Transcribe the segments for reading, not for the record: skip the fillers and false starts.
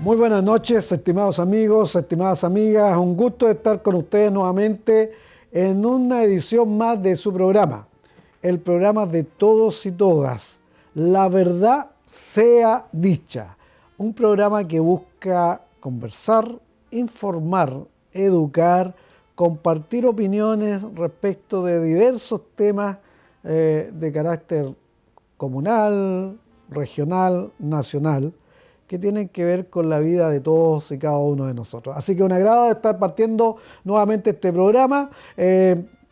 Muy buenas noches, estimados amigos, estimadas amigas. Un gusto estar con ustedes nuevamente en una edición más de su programa, el programa de todos y todas, La Verdad Sea Dicha. Un programa que busca conversar, informar, educar, compartir opiniones respecto de diversos temas de carácter comunal, regional, nacional, que tienen que ver con la vida de todos y cada uno de nosotros. Así que un agrado de estar partiendo nuevamente este programa.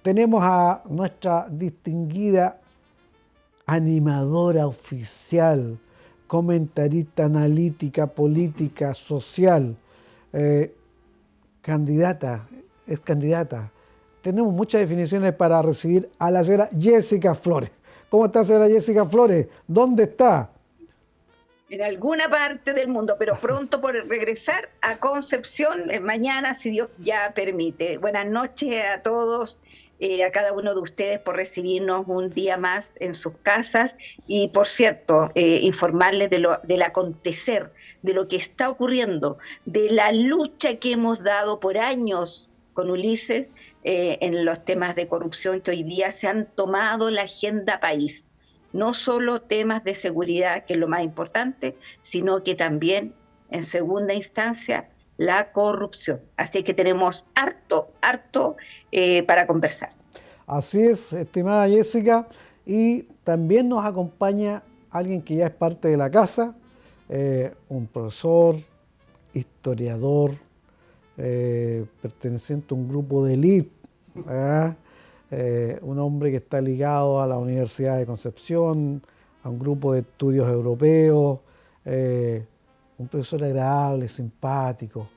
Tenemos a nuestra distinguida animadora oficial, comentarista analítica, política, social, candidata, es candidata. Tenemos muchas definiciones para recibir a la señora Jessica Flores. ¿Cómo está, señora Jessica Flores? ¿Dónde está? En alguna parte del mundo, pero pronto por regresar a Concepción, mañana, si Dios ya permite. Buenas noches a todos, a cada uno de ustedes por recibirnos un día más en sus casas y, por cierto, informarles del acontecer, de lo que está ocurriendo, de la lucha que hemos dado por años con Ulises en los temas de corrupción que hoy día se han tomado la agenda país. No solo temas de seguridad, que es lo más importante, sino que también, en segunda instancia, la corrupción. Así que tenemos harto para conversar. Así es, estimada Jessica, y también nos acompaña alguien que ya es parte de la casa, un profesor, historiador, perteneciente a un grupo de élite, un hombre que está ligado a la Universidad de Concepción, a un grupo de estudios europeos, un profesor agradable, simpático,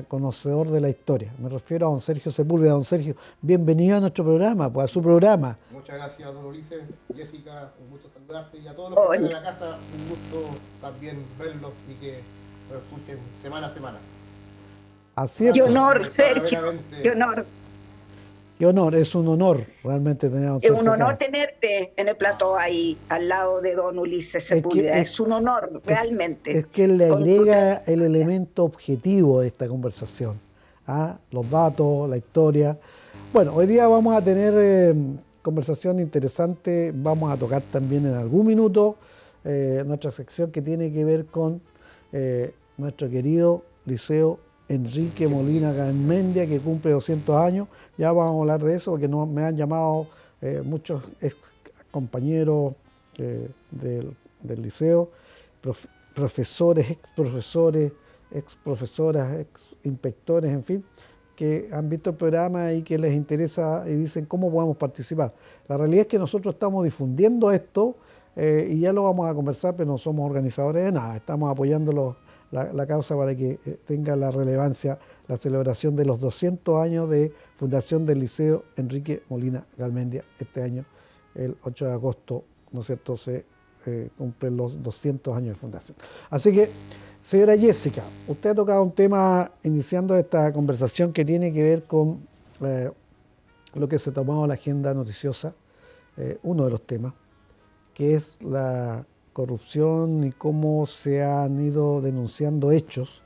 conocedor de la historia. Me refiero a don Sergio Sepúlveda. Don Sergio, bienvenido a nuestro programa, pues a su programa. Muchas gracias, don Ulises. Jessica, un gusto saludarte, y a todos los que están en la casa, un gusto también verlos y que nos escuchen semana a semana. Así es. Qué honor, Sergio, qué honor. Qué honor, es un honor realmente tener a don Sergio. Es un honor tenerte en el plató ahí, al lado de don Ulises Sepúlveda. Es un honor, realmente. Es que él le agrega el elemento objetivo de esta conversación. Los datos, la historia. Bueno, hoy día vamos a tener conversación interesante. Vamos a tocar también en algún minuto nuestra sección que tiene que ver con nuestro querido Liceo Enrique Molina Garmendia, que cumple 200 años. Ya vamos a hablar de eso, porque me han llamado muchos ex compañeros del liceo, profesores, ex profesoras, ex inspectores, en fin, que han visto el programa y que les interesa y dicen cómo podemos participar. La realidad es que nosotros estamos difundiendo esto y ya lo vamos a conversar, pero no somos organizadores de nada, estamos apoyando la causa para que tenga la relevancia la celebración de los 200 años de fundación del Liceo Enrique Molina Garmendia. Este año, el 8 de agosto, ¿no es cierto?, se cumplen los 200 años de fundación. Así que, señora Jessica, usted ha tocado un tema iniciando esta conversación que tiene que ver con lo que se ha tomado la agenda noticiosa, uno de los temas, que es la corrupción y cómo se han ido denunciando hechos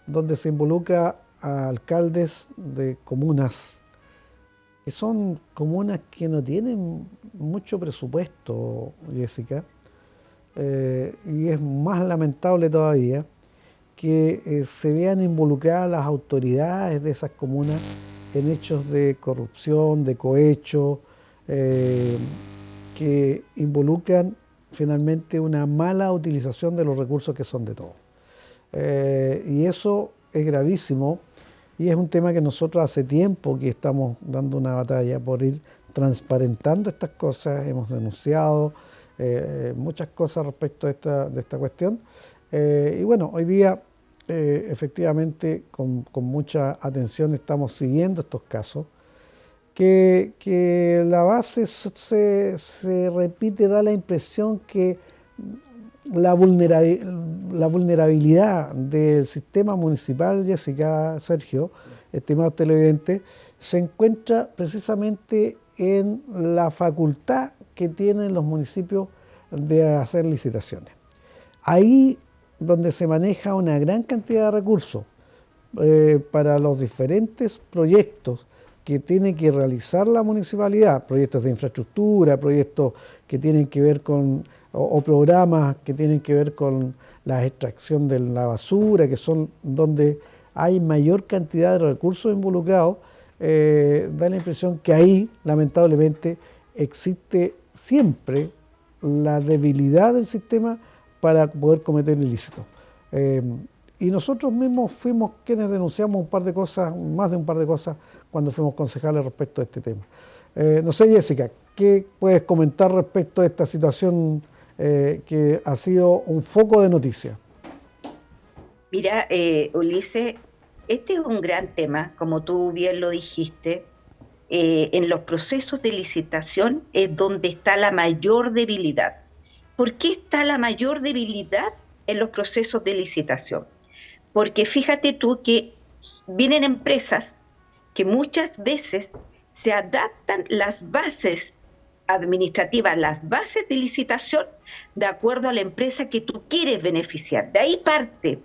donde se involucra a alcaldes de comunas que son comunas que no tienen mucho presupuesto, Jessica, y es más lamentable todavía que se vean involucradas las autoridades de esas comunas en hechos de corrupción, de cohecho, que involucran finalmente una mala utilización de los recursos que son de todos. Y eso es gravísimo y es un tema que nosotros hace tiempo que estamos dando una batalla por ir transparentando estas cosas. Hemos denunciado muchas cosas respecto de esta cuestión. Y bueno, hoy día efectivamente con mucha atención estamos siguiendo estos casos, que la base se repite, da la impresión que la vulnerabilidad del sistema municipal, Jessica, Sergio, estimados televidentes, se encuentra precisamente en la facultad que tienen los municipios de hacer licitaciones. Ahí donde se maneja una gran cantidad de recursos para los diferentes proyectos que tiene que realizar la municipalidad, proyectos de infraestructura, proyectos que tienen que ver con, o programas que tienen que ver con la extracción de la basura, que son donde hay mayor cantidad de recursos involucrados, da la impresión que ahí, lamentablemente, existe siempre la debilidad del sistema para poder cometer ilícitos. Y nosotros mismos fuimos quienes denunciamos un par de cosas, más de un par de cosas, cuando fuimos concejales respecto a este tema. No sé, Jessica, ¿qué puedes comentar respecto a esta situación que ha sido un foco de noticias? Mira, Ulises, este es un gran tema, como tú bien lo dijiste. En los procesos de licitación es donde está la mayor debilidad. ¿Por qué está la mayor debilidad en los procesos de licitación? Porque fíjate tú que vienen empresas que muchas veces se adaptan las bases administrativas, las bases de licitación, de acuerdo a la empresa que tú quieres beneficiar. De ahí parte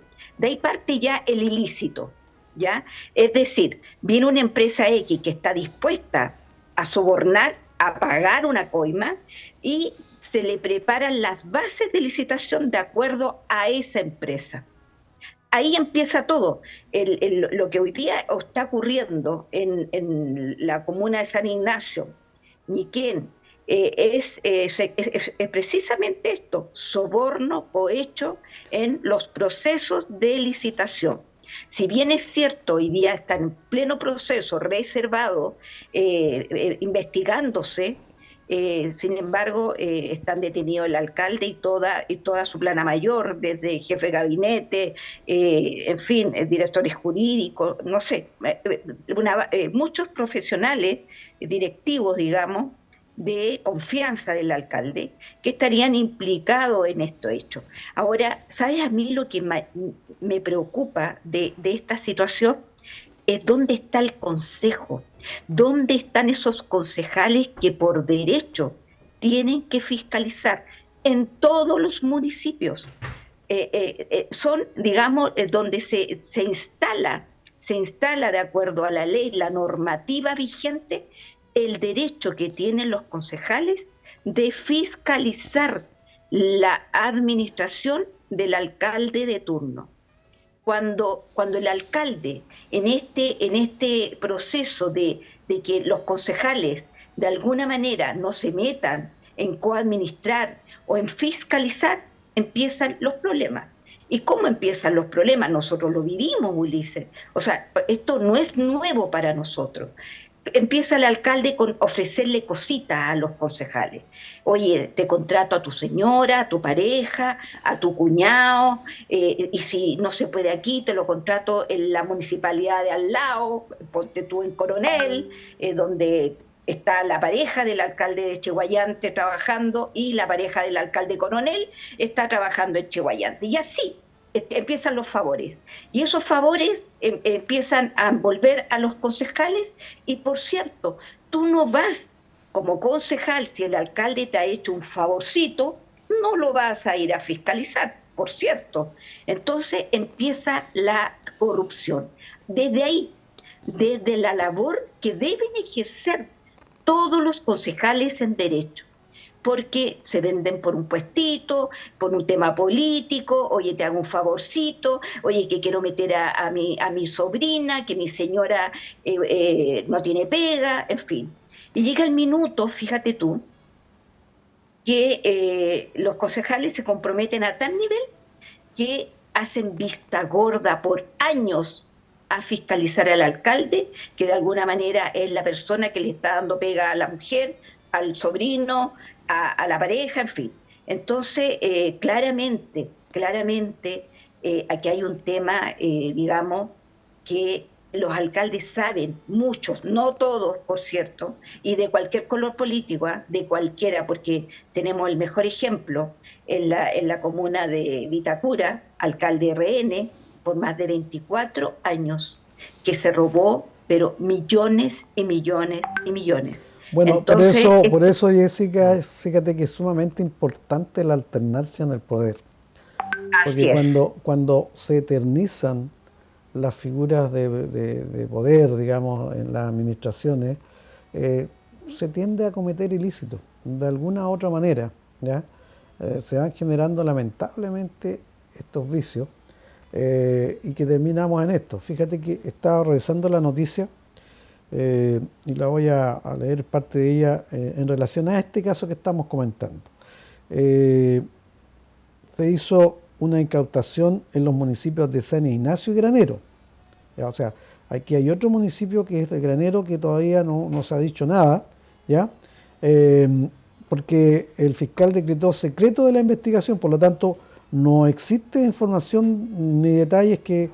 ya el ilícito, ¿ya? Es decir, viene una empresa X que está dispuesta a sobornar, a pagar una coima, y se le preparan las bases de licitación de acuerdo a esa empresa. Ahí empieza todo. Lo que hoy día está ocurriendo en la comuna de San Ignacio, Ñiquén, es precisamente esto: soborno cohecho en los procesos de licitación. Si bien es cierto, hoy día está en pleno proceso reservado, investigándose, sin embargo, están detenidos el alcalde y toda su plana mayor, desde jefe de gabinete, en fin, directores jurídicos, no sé, muchos profesionales, directivos, digamos, de confianza del alcalde, que estarían implicados en estos hechos. Ahora, ¿sabes a mí lo que me preocupa de esta situación? Es dónde está el consejo, dónde están esos concejales que por derecho tienen que fiscalizar en todos los municipios. Son, digamos, donde se instala de acuerdo a la ley, la normativa vigente, el derecho que tienen los concejales de fiscalizar la administración del alcalde de turno. Cuando el alcalde, en este proceso de que los concejales de alguna manera no se metan en coadministrar o en fiscalizar, empiezan los problemas. ¿Y cómo empiezan los problemas? Nosotros lo vivimos, Ulises. O sea, esto no es nuevo para nosotros. Empieza el alcalde con ofrecerle cositas a los concejales. Oye, te contrato a tu señora, a tu pareja, a tu cuñado, y si no se puede aquí, te lo contrato en la municipalidad de al lado, ponte tú en Coronel, donde está la pareja del alcalde de Chehuayante trabajando y la pareja del alcalde Coronel está trabajando en Chehuayante. Y así empiezan los favores. Y esos favores empiezan a envolver a los concejales. Y por cierto, tú no vas como concejal, si el alcalde te ha hecho un favorcito, no lo vas a ir a fiscalizar, por cierto. Entonces empieza la corrupción. Desde ahí, desde la labor que deben ejercer todos los concejales en derecho, porque se venden por un puestito, por un tema político. Oye, te hago un favorcito, oye, que quiero meter a mi sobrina, que mi señora no tiene pega, en fin. Y llega el minuto, fíjate tú, que los concejales se comprometen a tal nivel que hacen vista gorda por años a fiscalizar al alcalde, que de alguna manera es la persona que le está dando pega a la mujer, al sobrino, a la pareja, en fin. Entonces, claramente, claramente aquí hay un tema, digamos, que los alcaldes saben, muchos, no todos, por cierto, y de cualquier color político, ¿ah? De cualquiera, porque tenemos el mejor ejemplo en la comuna de Vitacura, alcalde RN, por más de 24 años, que se robó, pero millones y millones y millones. Bueno, Entonces, por eso, Jessica, fíjate que es sumamente importante la alternancia en el poder. Porque así es. cuando se eternizan las figuras de poder, digamos, en las administraciones, se tiende a cometer ilícitos, de alguna u otra manera, ¿ya? Se van generando lamentablemente estos vicios y que terminamos en esto. Fíjate que estaba revisando la noticia y la voy a leer parte de ella en relación a este caso que estamos comentando. Eh, Se hizo una incautación en los municipios de San Ignacio y Granero. ¿Ya? O sea, aquí hay otro municipio que es de Granero que todavía no se ha dicho nada, ¿ya? Porque el fiscal decretó secreto de la investigación, por lo tanto no existe información ni detalles que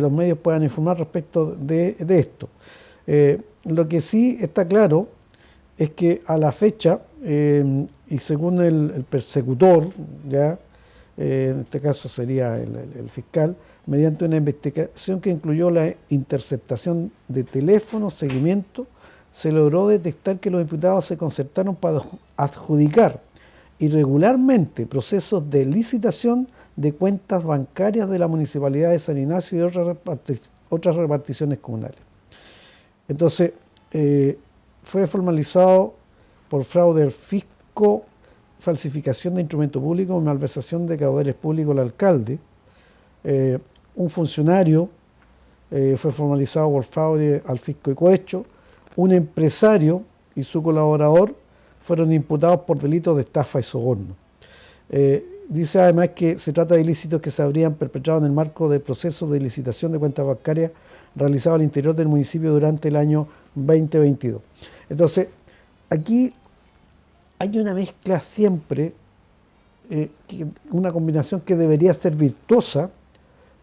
los medios puedan informar respecto de esto. Lo que sí está claro es que a la fecha, y según el persecutor, ¿ya? En este caso sería el fiscal, mediante una investigación que incluyó la interceptación de teléfonos, seguimiento, se logró detectar que los imputados se concertaron para adjudicar irregularmente procesos de licitación de cuentas bancarias de la Municipalidad de San Ignacio y otras reparticiones comunales. Entonces, fue formalizado por fraude al fisco, falsificación de instrumento público, malversación de caudales públicos al alcalde. Un funcionario fue formalizado por fraude al fisco y cohecho. Un empresario y su colaborador fueron imputados por delitos de estafa y soborno. Dice además que se trata de ilícitos que se habrían perpetrado en el marco de procesos de licitación de cuentas bancarias realizados al interior del municipio durante el año 2022. Entonces, aquí hay una mezcla siempre, una combinación que debería ser virtuosa,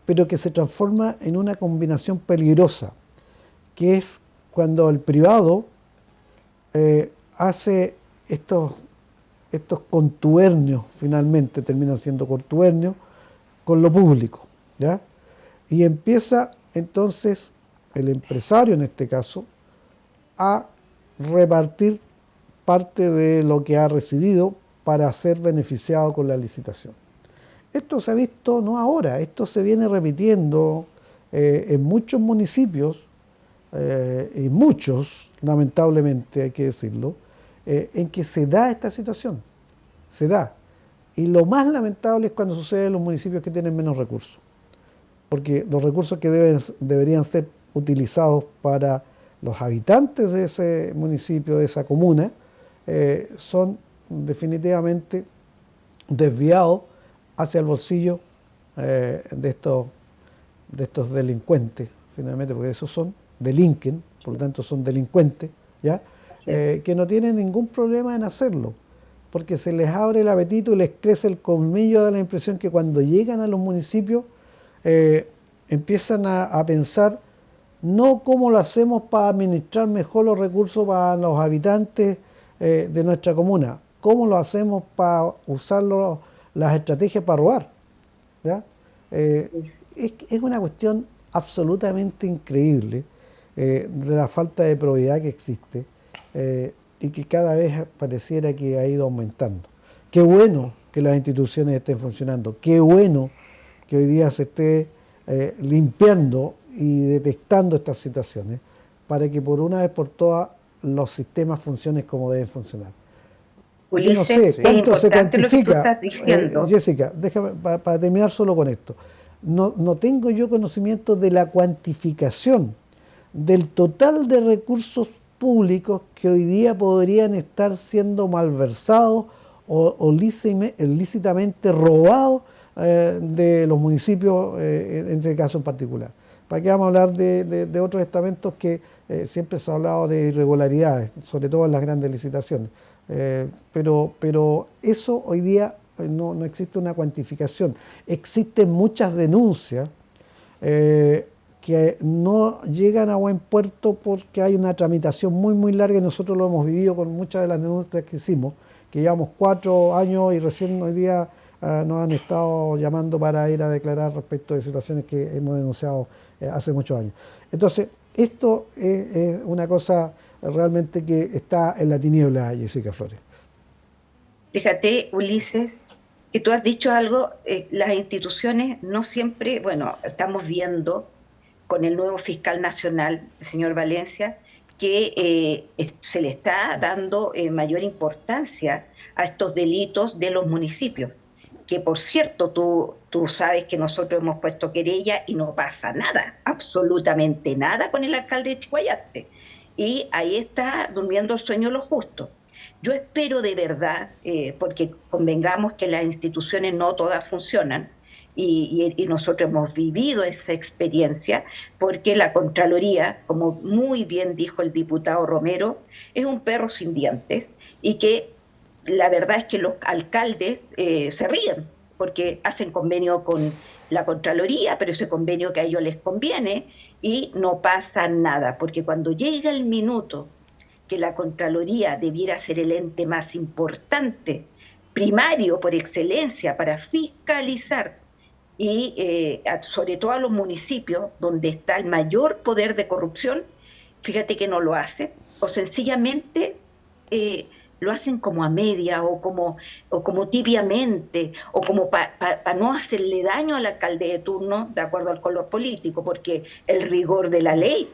pero que se transforma en una combinación peligrosa, que es cuando el privado hace estos contubernios, finalmente terminan siendo contubernios, con lo público, ¿ya? Y empieza entonces el empresario, en este caso, a repartir parte de lo que ha recibido para ser beneficiado con la licitación. Esto se ha visto no ahora, esto se viene repitiendo en muchos municipios, y muchos, lamentablemente hay que decirlo, en que se da esta situación, se da. Y lo más lamentable es cuando sucede en los municipios que tienen menos recursos, porque los recursos que deberían ser utilizados para los habitantes de ese municipio, de esa comuna, son definitivamente desviados hacia el bolsillo de estos delincuentes, finalmente, porque esos delinquen, por lo tanto son delincuentes, ¿ya? Que no tienen ningún problema en hacerlo, porque se les abre el apetito y les crece el colmillo, da la impresión que cuando llegan a los municipios empiezan a pensar no cómo lo hacemos para administrar mejor los recursos para los habitantes de nuestra comuna, cómo lo hacemos para usar las estrategias para robar, ¿ya? Es una cuestión absolutamente increíble de la falta de probidad que existe y que cada vez pareciera que ha ido aumentando. Qué bueno que las instituciones estén funcionando, qué bueno que hoy día se esté limpiando y detectando estas situaciones para que por una vez por todas los sistemas funcionen como deben funcionar. Yo no sé cuánto se cuantifica, Jessica, déjame para terminar solo con esto. No tengo yo conocimiento de la cuantificación del total de recursos públicos que hoy día podrían estar siendo malversados o lícitamente robados de los municipios, en este caso en particular. ¿Para qué vamos a hablar de otros estamentos que siempre se ha hablado de irregularidades, sobre todo en las grandes licitaciones? Pero eso hoy día no existe una cuantificación. Existen muchas denuncias que no llegan a buen puerto porque hay una tramitación muy larga, y nosotros lo hemos vivido con muchas de las denuncias que hicimos, que llevamos 4 años y recién hoy día nos han estado llamando para ir a declarar respecto de situaciones que hemos denunciado hace muchos años. Entonces, esto es una cosa realmente que está en la tiniebla, Jessica Flores. Fíjate, Ulises, que tú has dicho algo, las instituciones no siempre, bueno, estamos viendo con el nuevo fiscal nacional, el señor Valencia, que se le está dando mayor importancia a estos delitos de los municipios. Que por cierto, tú sabes que nosotros hemos puesto querella y no pasa nada, absolutamente nada con el alcalde de Chihuayante. Y ahí está durmiendo el sueño de los justos. Yo espero de verdad, porque convengamos que las instituciones no todas funcionan, y nosotros hemos vivido esa experiencia, porque la Contraloría, como muy bien dijo el diputado Romero, es un perro sin dientes, y que la verdad es que los alcaldes se ríen, porque hacen convenio con la Contraloría, pero ese convenio que a ellos les conviene, y no pasa nada, porque cuando llega el minuto que la Contraloría debiera ser el ente más importante, primario por excelencia, para fiscalizar, y sobre todo a los municipios donde está el mayor poder de corrupción, fíjate que no lo hace, o sencillamente lo hacen como a media, o como tibiamente, o como para no hacerle daño al alcalde de turno de acuerdo al color político, porque el rigor de la ley,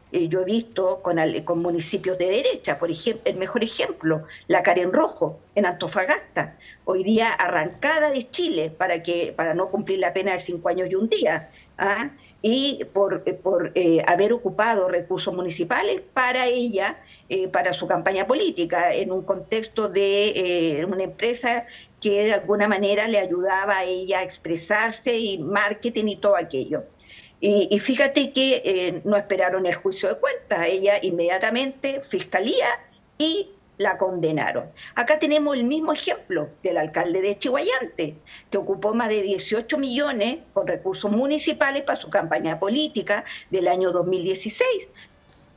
yo he visto con municipios de derecha, por ejemplo, el mejor ejemplo, la Karen Rojo, en Antofagasta, hoy día arrancada de Chile para no cumplir la pena de 5 años y un día, ¿ah? Y por haber ocupado recursos municipales para ella, para su campaña política, en un contexto de una empresa que de alguna manera le ayudaba a ella a expresarse, y marketing y todo aquello. Y fíjate que no esperaron el juicio de cuentas, ella inmediatamente, fiscalía, y la condenaron. Acá tenemos el mismo ejemplo del alcalde de Chihuayante, que ocupó más de 18 millones con recursos municipales para su campaña política del año 2016.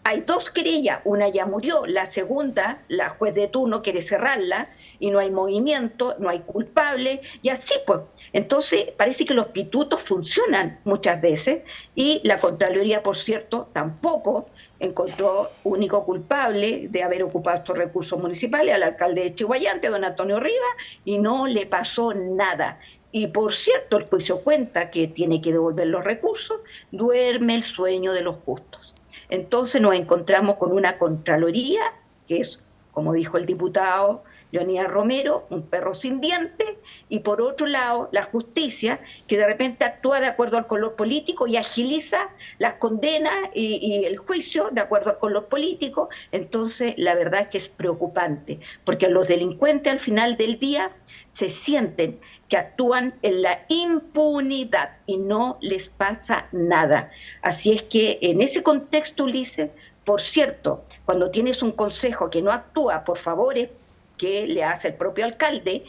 Hay 2 querellas, una ya murió, la segunda, la juez de turno quiere cerrarla, y no hay movimiento, no hay culpable, y así pues. Entonces parece que los pitutos funcionan muchas veces, y la Contraloría, por cierto, tampoco encontró único culpable de haber ocupado estos recursos municipales al alcalde de Chihuayante, don Antonio Rivas, y no le pasó nada. Y por cierto, el juicio cuenta que tiene que devolver los recursos, duerme el sueño de los justos. Entonces nos encontramos con una Contraloría que es, como dijo el diputado Leonidas Romero, un perro sin dientes, y por otro lado la justicia, que de repente actúa de acuerdo al color político y agiliza las condenas y el juicio de acuerdo al color político. Entonces la verdad es que es preocupante, porque los delincuentes al final del día se sienten que actúan en la impunidad y no les pasa nada. Así es que en ese contexto, Ulises, por cierto, cuando tienes un consejo que no actúa por favores que le hace el propio alcalde,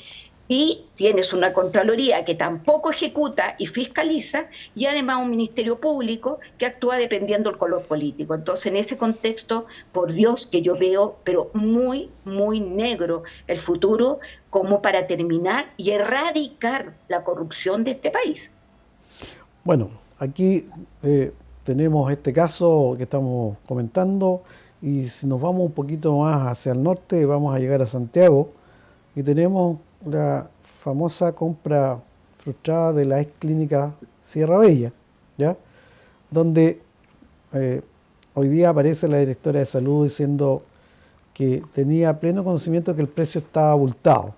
y tienes una Contraloría que tampoco ejecuta y fiscaliza, y además un Ministerio Público que actúa dependiendo del color político. Entonces, en ese contexto, por Dios que yo veo, pero muy negro el futuro, como para terminar y erradicar la corrupción de este país. Bueno, aquí tenemos este caso que estamos comentando, y si nos vamos un poquito más hacia el norte, vamos a llegar a Santiago, y tenemos la famosa compra frustrada de la ex clínica Sierra Bella, ¿ya? Donde hoy día aparece la directora de salud diciendo que tenía pleno conocimiento que el precio estaba abultado.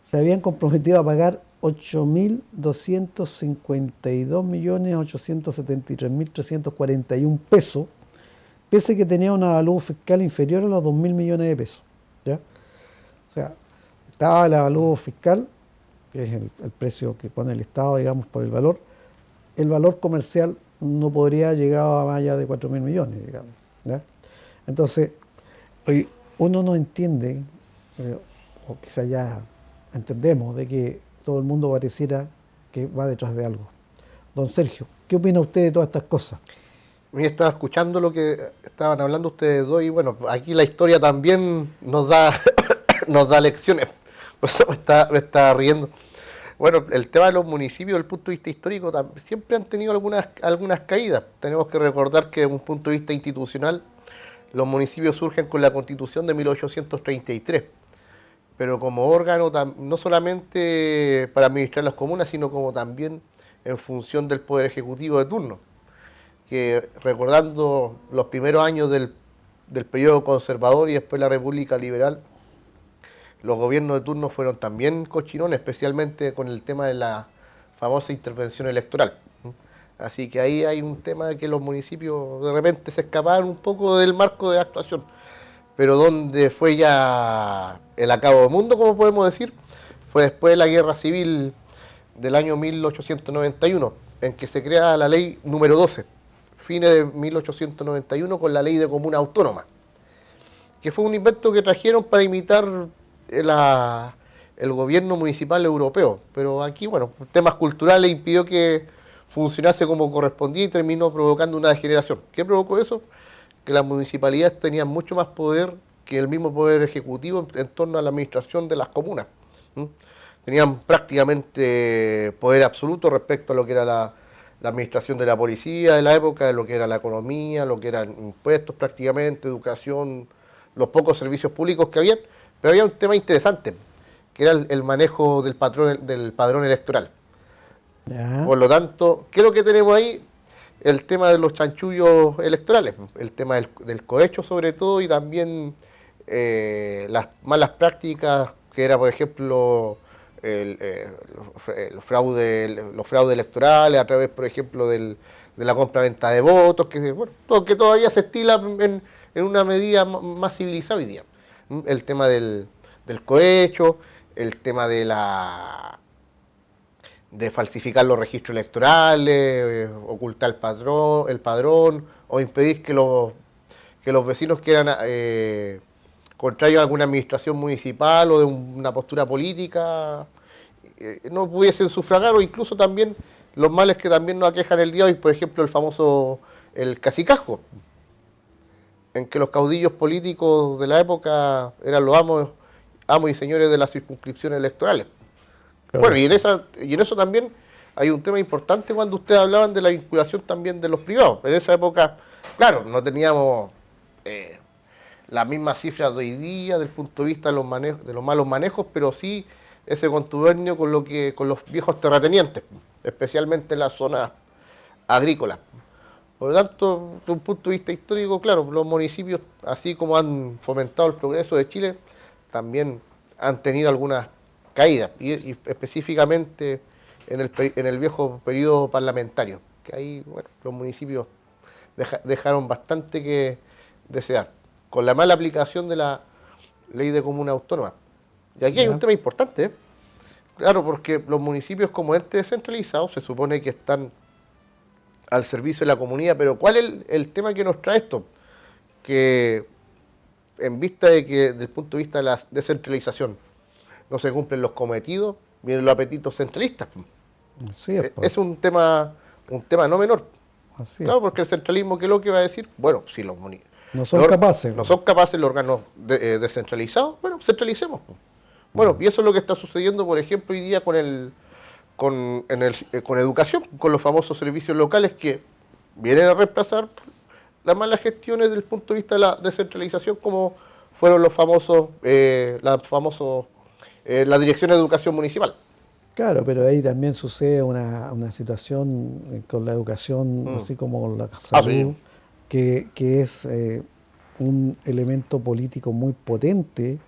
Se habían comprometido a pagar 8.252.873.341 pesos, pese a que tenía un avalúo fiscal inferior a los 2.000 millones de pesos, ¿ya? O sea, estaba el avalúo fiscal, que es el precio que pone el Estado, digamos, por el valor comercial no podría llegar a más allá de 4.000 millones, digamos, ¿ya? Entonces, hoy uno no entiende, o quizás ya entendemos de que todo el mundo pareciera que va detrás de algo. Don Sergio, ¿qué opina usted de todas estas cosas? Yo estaba escuchando lo que estaban hablando ustedes dos y bueno, aquí la historia también nos da nos da lecciones. Pues me está riendo. Bueno, el tema de los municipios, desde el punto de vista histórico, siempre han tenido algunas caídas. Tenemos que recordar que desde un punto de vista institucional, los municipios surgen con la Constitución de 1833, pero como órgano no solamente para administrar las comunas, sino como también en función del Poder Ejecutivo de turno, que recordando los primeros años del periodo conservador y después la República Liberal, los gobiernos de turno fueron también cochinones, especialmente con el tema de la famosa intervención electoral. Así que ahí hay un tema de que los municipios de repente se escaparon un poco del marco de actuación. Pero donde fue ya el acabo del mundo, como podemos decir, fue después de la Guerra Civil del año 1891, en que se crea la ley número 12, fines de 1891, con la ley de comuna autónoma, que fue un invento que trajeron para imitar el gobierno municipal europeo. Pero aquí, bueno, temas culturales impidió que funcionase como correspondía y terminó provocando una degeneración. ¿Qué provocó eso? Que las municipalidades tenían mucho más poder que el mismo poder ejecutivo en torno a la administración de las comunas. Tenían prácticamente poder absoluto respecto a lo que era la administración de la policía de la época, de lo que era la economía, lo que eran impuestos prácticamente, educación, los pocos servicios públicos que habían. Pero había un tema interesante, que era el manejo del padrón electoral. Ya. Por lo tanto, ¿qué es lo que tenemos ahí? El tema de los chanchullos electorales, el tema del cohecho sobre todo, y también las malas prácticas, que era, por ejemplo, los fraudes electorales a través, por ejemplo, de la compra-venta de votos, que todavía se estila en una medida más civilizada hoy día. El tema del cohecho, el tema de falsificar los registros electorales, ocultar el padrón, o impedir que los vecinos que eran contrarios a alguna administración municipal o de una postura política no pudiesen sufragar, o incluso también los males que también nos aquejan el día de hoy, por ejemplo el cacicazgo, en que los caudillos políticos de la época eran los amos y señores de las circunscripciones electorales. Claro. Bueno, y en eso también hay un tema importante cuando ustedes hablaban de la vinculación también de los privados. En esa época, claro, no teníamos las mismas cifras de hoy día desde el punto de vista de los malos manejos, pero sí ese contubernio con los viejos terratenientes, especialmente en las zonas agrícolas. Por lo tanto, desde un punto de vista histórico, claro, los municipios, así como han fomentado el progreso de Chile, también han tenido algunas caídas, y específicamente en el viejo periodo parlamentario, que ahí, bueno, los municipios dejaron bastante que desear, con la mala aplicación de la ley de comuna autónoma. Y aquí hay un tema importante, ¿eh? Claro, porque los municipios como entes descentralizados se supone que están al servicio de la comunidad, pero ¿cuál es el tema que nos trae esto? Que en vista de que desde el punto de vista de la descentralización no se cumplen los cometidos, vienen los apetitos centralistas. Así es un tema no menor. Así claro, es. porque el centralismo, ¿qué es lo que va a decir? Bueno, si los no son capaces. No son capaces los órganos descentralizados, bueno, centralicemos. Bueno, y eso es lo que está sucediendo, por ejemplo, hoy día con educación, con los famosos servicios locales que vienen a reemplazar las malas gestiones desde el punto de vista de la descentralización, como fueron la Dirección de Educación Municipal. Claro, pero ahí también sucede una situación con la educación, así como con la salud, que es un elemento político muy potente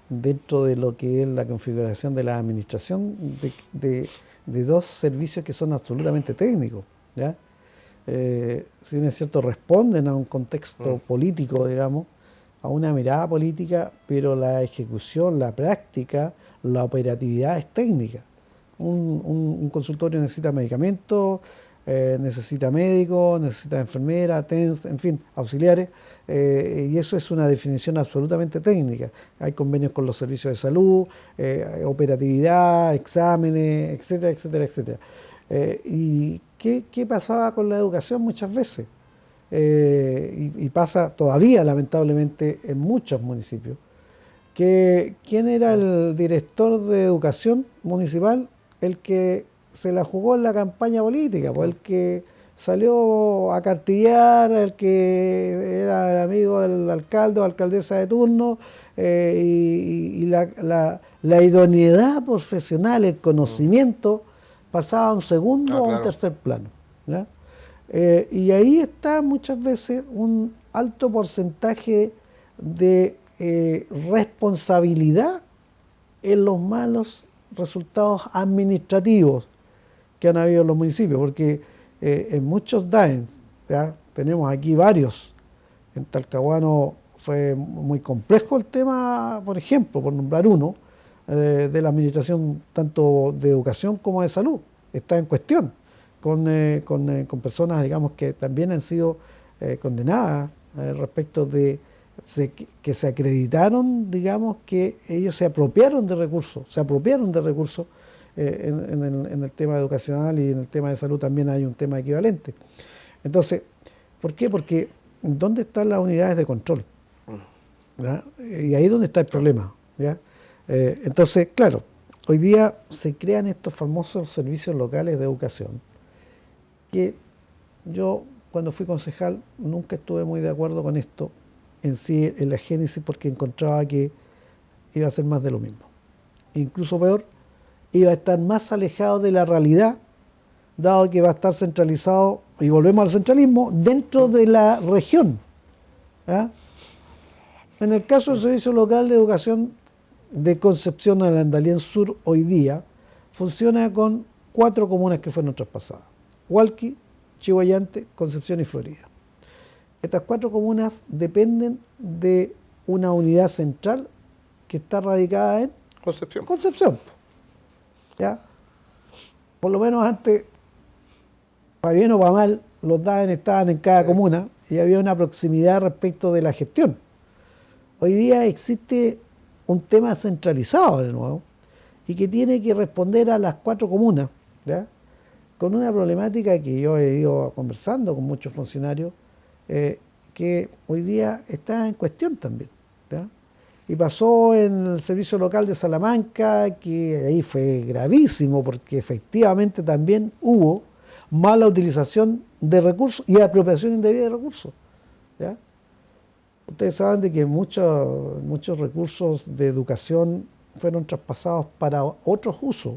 dentro de lo que es la configuración de la administración de dos servicios que son absolutamente técnicos, ¿ya? Si bien es cierto, responden a un contexto político, digamos, a una mirada política, pero la ejecución, la práctica, la operatividad es técnica. Un consultorio necesita medicamentos, necesita médicos, necesita enfermeras, TENS, en fin, auxiliares, y eso es una definición absolutamente técnica. Hay convenios con los servicios de salud, operatividad, exámenes, etcétera, etcétera, etcétera. ¿Y qué pasaba con la educación muchas veces? Y pasa todavía, lamentablemente, en muchos municipios. ¿Quién era el director de educación municipal? El que se la jugó en la campaña política, pues el que salió a cartillar, el que era el amigo del alcalde o alcaldesa de turno, y la idoneidad profesional, el conocimiento, pasaba a un segundo o a un tercer plano, ¿ya? Y ahí está muchas veces un alto porcentaje de responsabilidad en los malos resultados administrativos que han habido en los municipios, porque en muchos DAENS, ¿ya? Tenemos aquí varios. En Talcahuano fue muy complejo el tema, por ejemplo, por nombrar uno, de la administración tanto de educación como de salud. Está en cuestión con personas, digamos, que también han sido condenadas respecto de que se acreditaron, digamos, que ellos se apropiaron de recursos, en el tema educacional, y en el tema de salud también hay un tema equivalente. Entonces, ¿por qué? Porque ¿dónde están las unidades de control? ¿Ya? Y ahí es donde está el problema, ¿ya? Entonces, claro, hoy día se crean estos famosos servicios locales de educación, que yo, cuando fui concejal, nunca estuve muy de acuerdo con esto en sí, en la génesis, porque encontraba que iba a ser más de lo mismo. Incluso peor, iba a estar más alejado de la realidad, dado que va a estar centralizado, y volvemos al centralismo, dentro de la región, ¿ya? En el caso del Servicio Local de Educación de Concepción al Andalién Sur, hoy día, funciona con 4 comunas que fueron traspasadas: Hualqui, Chihuayante, Concepción y Florida. Estas 4 comunas dependen de una unidad central que está radicada en Concepción. ¿Ya? Por lo menos antes, para bien o para mal, los DAEN estaban en cada comuna y había una proximidad respecto de la gestión. Hoy día existe un tema centralizado de nuevo y que tiene que responder a las 4 comunas, ¿ya? Con una problemática que yo he ido conversando con muchos funcionarios, que hoy día está en cuestión también, ¿ya? Y pasó en el servicio local de Salamanca, que ahí fue gravísimo, porque efectivamente también hubo mala utilización de recursos y apropiación indebida de recursos, ¿ya? Ustedes saben de que muchos recursos de educación fueron traspasados para otros usos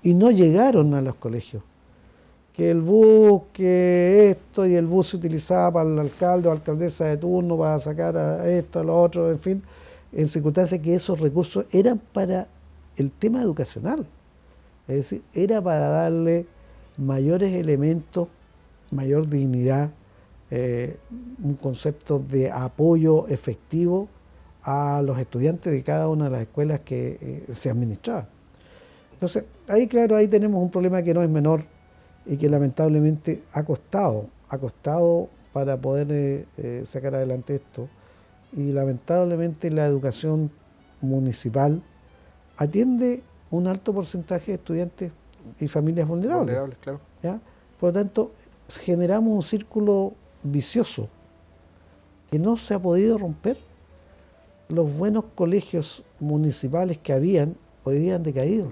y no llegaron a los colegios. Que el bus, que esto, y el bus se utilizaba para el alcalde o alcaldesa de turno para sacar a esto, a lo otro, en fin, en circunstancias que esos recursos eran para el tema educacional. Es decir, era para darle mayores elementos, mayor dignidad, un concepto de apoyo efectivo a los estudiantes de cada una de las escuelas que se administraban. Entonces, ahí claro, ahí tenemos un problema que no es menor y que lamentablemente ha costado para poder sacar adelante esto. Y lamentablemente la educación municipal atiende un alto porcentaje de estudiantes y familias vulnerables. Claro. ¿Ya? Por lo tanto, generamos un círculo vicioso que no se ha podido romper. Los buenos colegios municipales que habían, hoy día han decaído,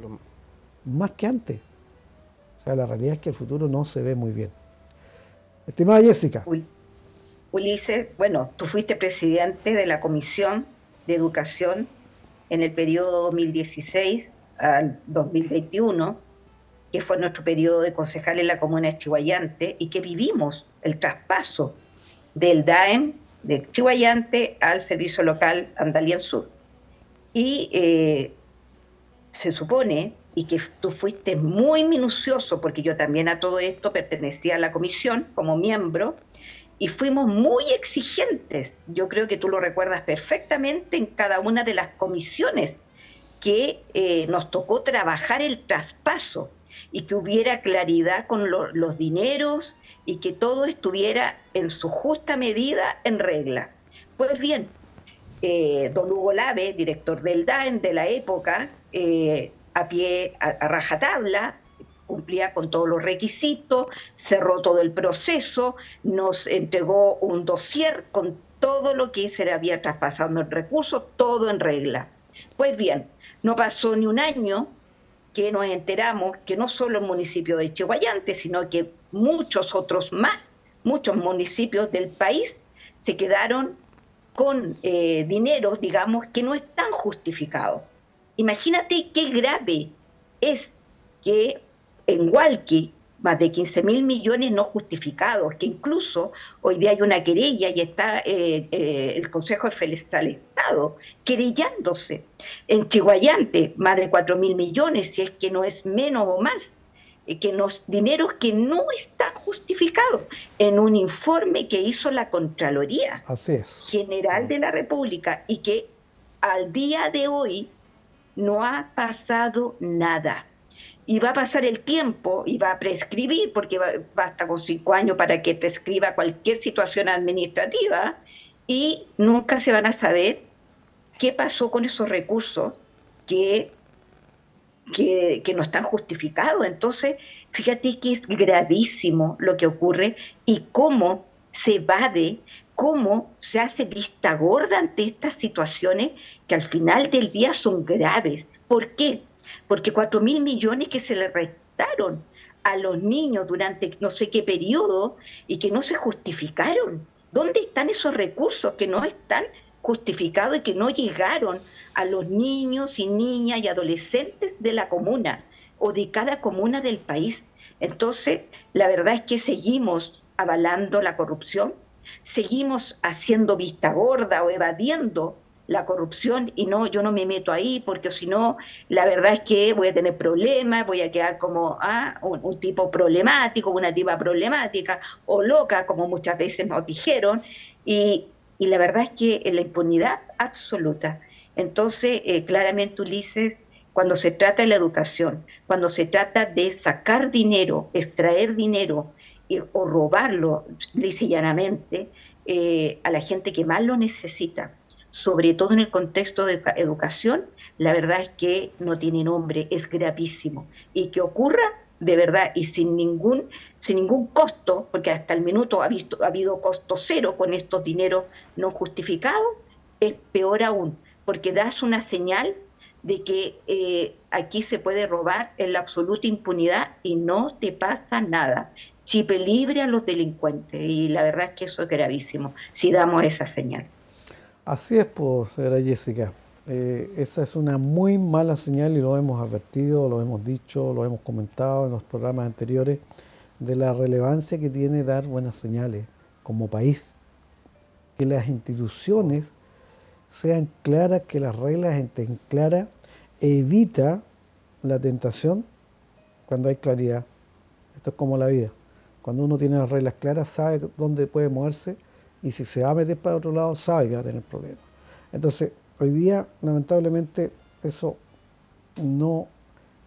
más que antes. O sea, la realidad es que el futuro no se ve muy bien. Estimada Jessica. Ulises, bueno, tú fuiste presidente de la Comisión de Educación en el periodo 2016 al 2021, que fue nuestro periodo de concejal en la comuna de Chihuayante, y que vivimos el traspaso del DAEM de Chihuayante al Servicio Local Andalién Sur. Y se supone, y que tú fuiste muy minucioso, porque yo también a todo esto pertenecía a la comisión como miembro, y fuimos muy exigentes, yo creo que tú lo recuerdas perfectamente, en cada una de las comisiones que nos tocó trabajar el traspaso, y que hubiera claridad con los dineros y que todo estuviera en su justa medida en regla. Pues bien, don Hugo Lave, director del DAEM de la época, a rajatabla, cumplía con todos los requisitos, cerró todo el proceso, nos entregó un dossier con todo lo que se le había traspasado en recursos, todo en regla. Pues bien, no pasó ni un año que nos enteramos que no solo el municipio de Chiguayante, sino que muchos otros más, muchos municipios del país se quedaron con dineros, digamos, que no están justificados. Imagínate qué grave es que en Hualqui más de 15.000 millones no justificados, que incluso hoy día hay una querella y está el Consejo Federal del Estado querellándose. En Chiguayante, más de 4.000 millones, si es que no es menos o más, que los dineros que no están justificados en un informe que hizo la Contraloría General de la República y que al día de hoy no ha pasado nada. Y va a pasar el tiempo y va a prescribir, porque basta con 5 años para que prescriba cualquier situación administrativa, y nunca se van a saber qué pasó con esos recursos que no están justificados. Entonces, fíjate que es gravísimo lo que ocurre y cómo se evade, cómo se hace vista gorda ante estas situaciones que al final del día son graves. ¿Por qué? Porque 4.000 millones que se le restaron a los niños durante no sé qué periodo y que no se justificaron. ¿Dónde están esos recursos que no están justificados y que no llegaron a los niños y niñas y adolescentes de la comuna o de cada comuna del país? Entonces, la verdad es que seguimos avalando la corrupción, seguimos haciendo vista gorda o evadiendo la corrupción y no, yo no me meto ahí porque si no, la verdad es que voy a tener problemas, voy a quedar como un tipo problemático, una tipa problemática o loca, como muchas veces nos dijeron, y la verdad es que en la impunidad absoluta. Entonces, claramente, Ulises, cuando se trata de la educación, cuando se trata de sacar dinero, extraer dinero o robarlo lisa y llanamente a la gente que más lo necesita, sobre todo en el contexto de educación, la verdad es que no tiene nombre, es gravísimo. Y que ocurra de verdad y sin ningún costo, porque hasta el minuto ha habido costo cero con estos dineros no justificados, es peor aún, porque das una señal de que aquí se puede robar en la absoluta impunidad y no te pasa nada. Chip libre a los delincuentes, y la verdad es que eso es gravísimo, si damos esa señal. Así es, pues, señora Jessica. Esa es una muy mala señal y lo hemos advertido, lo hemos dicho, lo hemos comentado en los programas anteriores, de la relevancia que tiene dar buenas señales como país. Que las instituciones sean claras, que las reglas estén claras, evita la tentación cuando hay claridad. Esto es como la vida. Cuando uno tiene las reglas claras, sabe dónde puede moverse y si se va a meter para otro lado, sabe que va a tener problemas. Entonces, hoy día, lamentablemente, eso no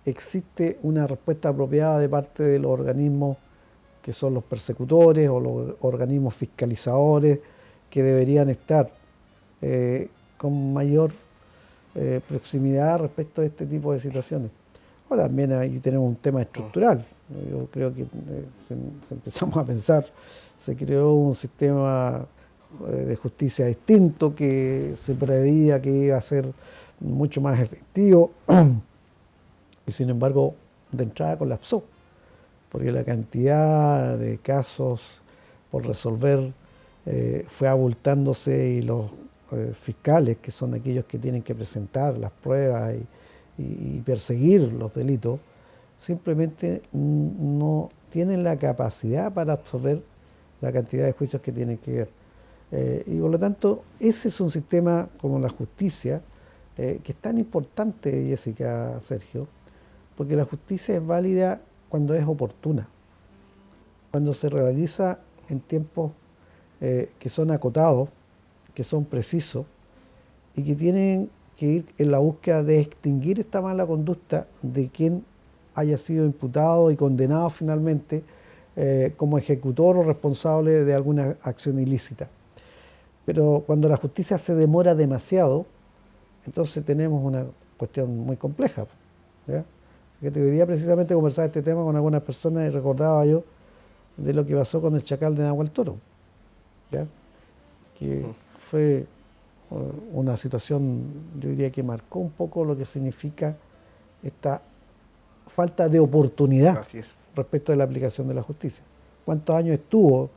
existe una respuesta apropiada de parte de los organismos que son los persecutores o los organismos fiscalizadores que deberían estar con mayor proximidad respecto a este tipo de situaciones. Ahora también ahí tenemos un tema estructural. Yo creo que si empezamos a pensar, se creó un sistema de justicia distinto que se preveía que iba a ser mucho más efectivo y sin embargo de entrada colapsó porque la cantidad de casos por resolver fue abultándose y los fiscales, que son aquellos que tienen que presentar las pruebas y perseguir los delitos, simplemente no tienen la capacidad para absorber la cantidad de juicios que tienen que ver. Y por lo tanto, ese es un sistema como la justicia, que es tan importante, Jessica, Sergio, porque la justicia es válida cuando es oportuna, cuando se realiza en tiempos que son acotados, que son precisos y que tienen que ir en la búsqueda de extinguir esta mala conducta de quien haya sido imputado y condenado finalmente como ejecutor o responsable de alguna acción ilícita. Pero cuando la justicia se demora demasiado, entonces tenemos una cuestión muy compleja. ¿Ya? Fíjate, hoy día precisamente conversaba este tema con algunas personas y recordaba yo de lo que pasó con el chacal de Nahuel Toro, ¿ya? Que fue una situación, yo diría que marcó un poco lo que significa esta falta de oportunidad respecto de la aplicación de la justicia. ¿Cuántos años estuvo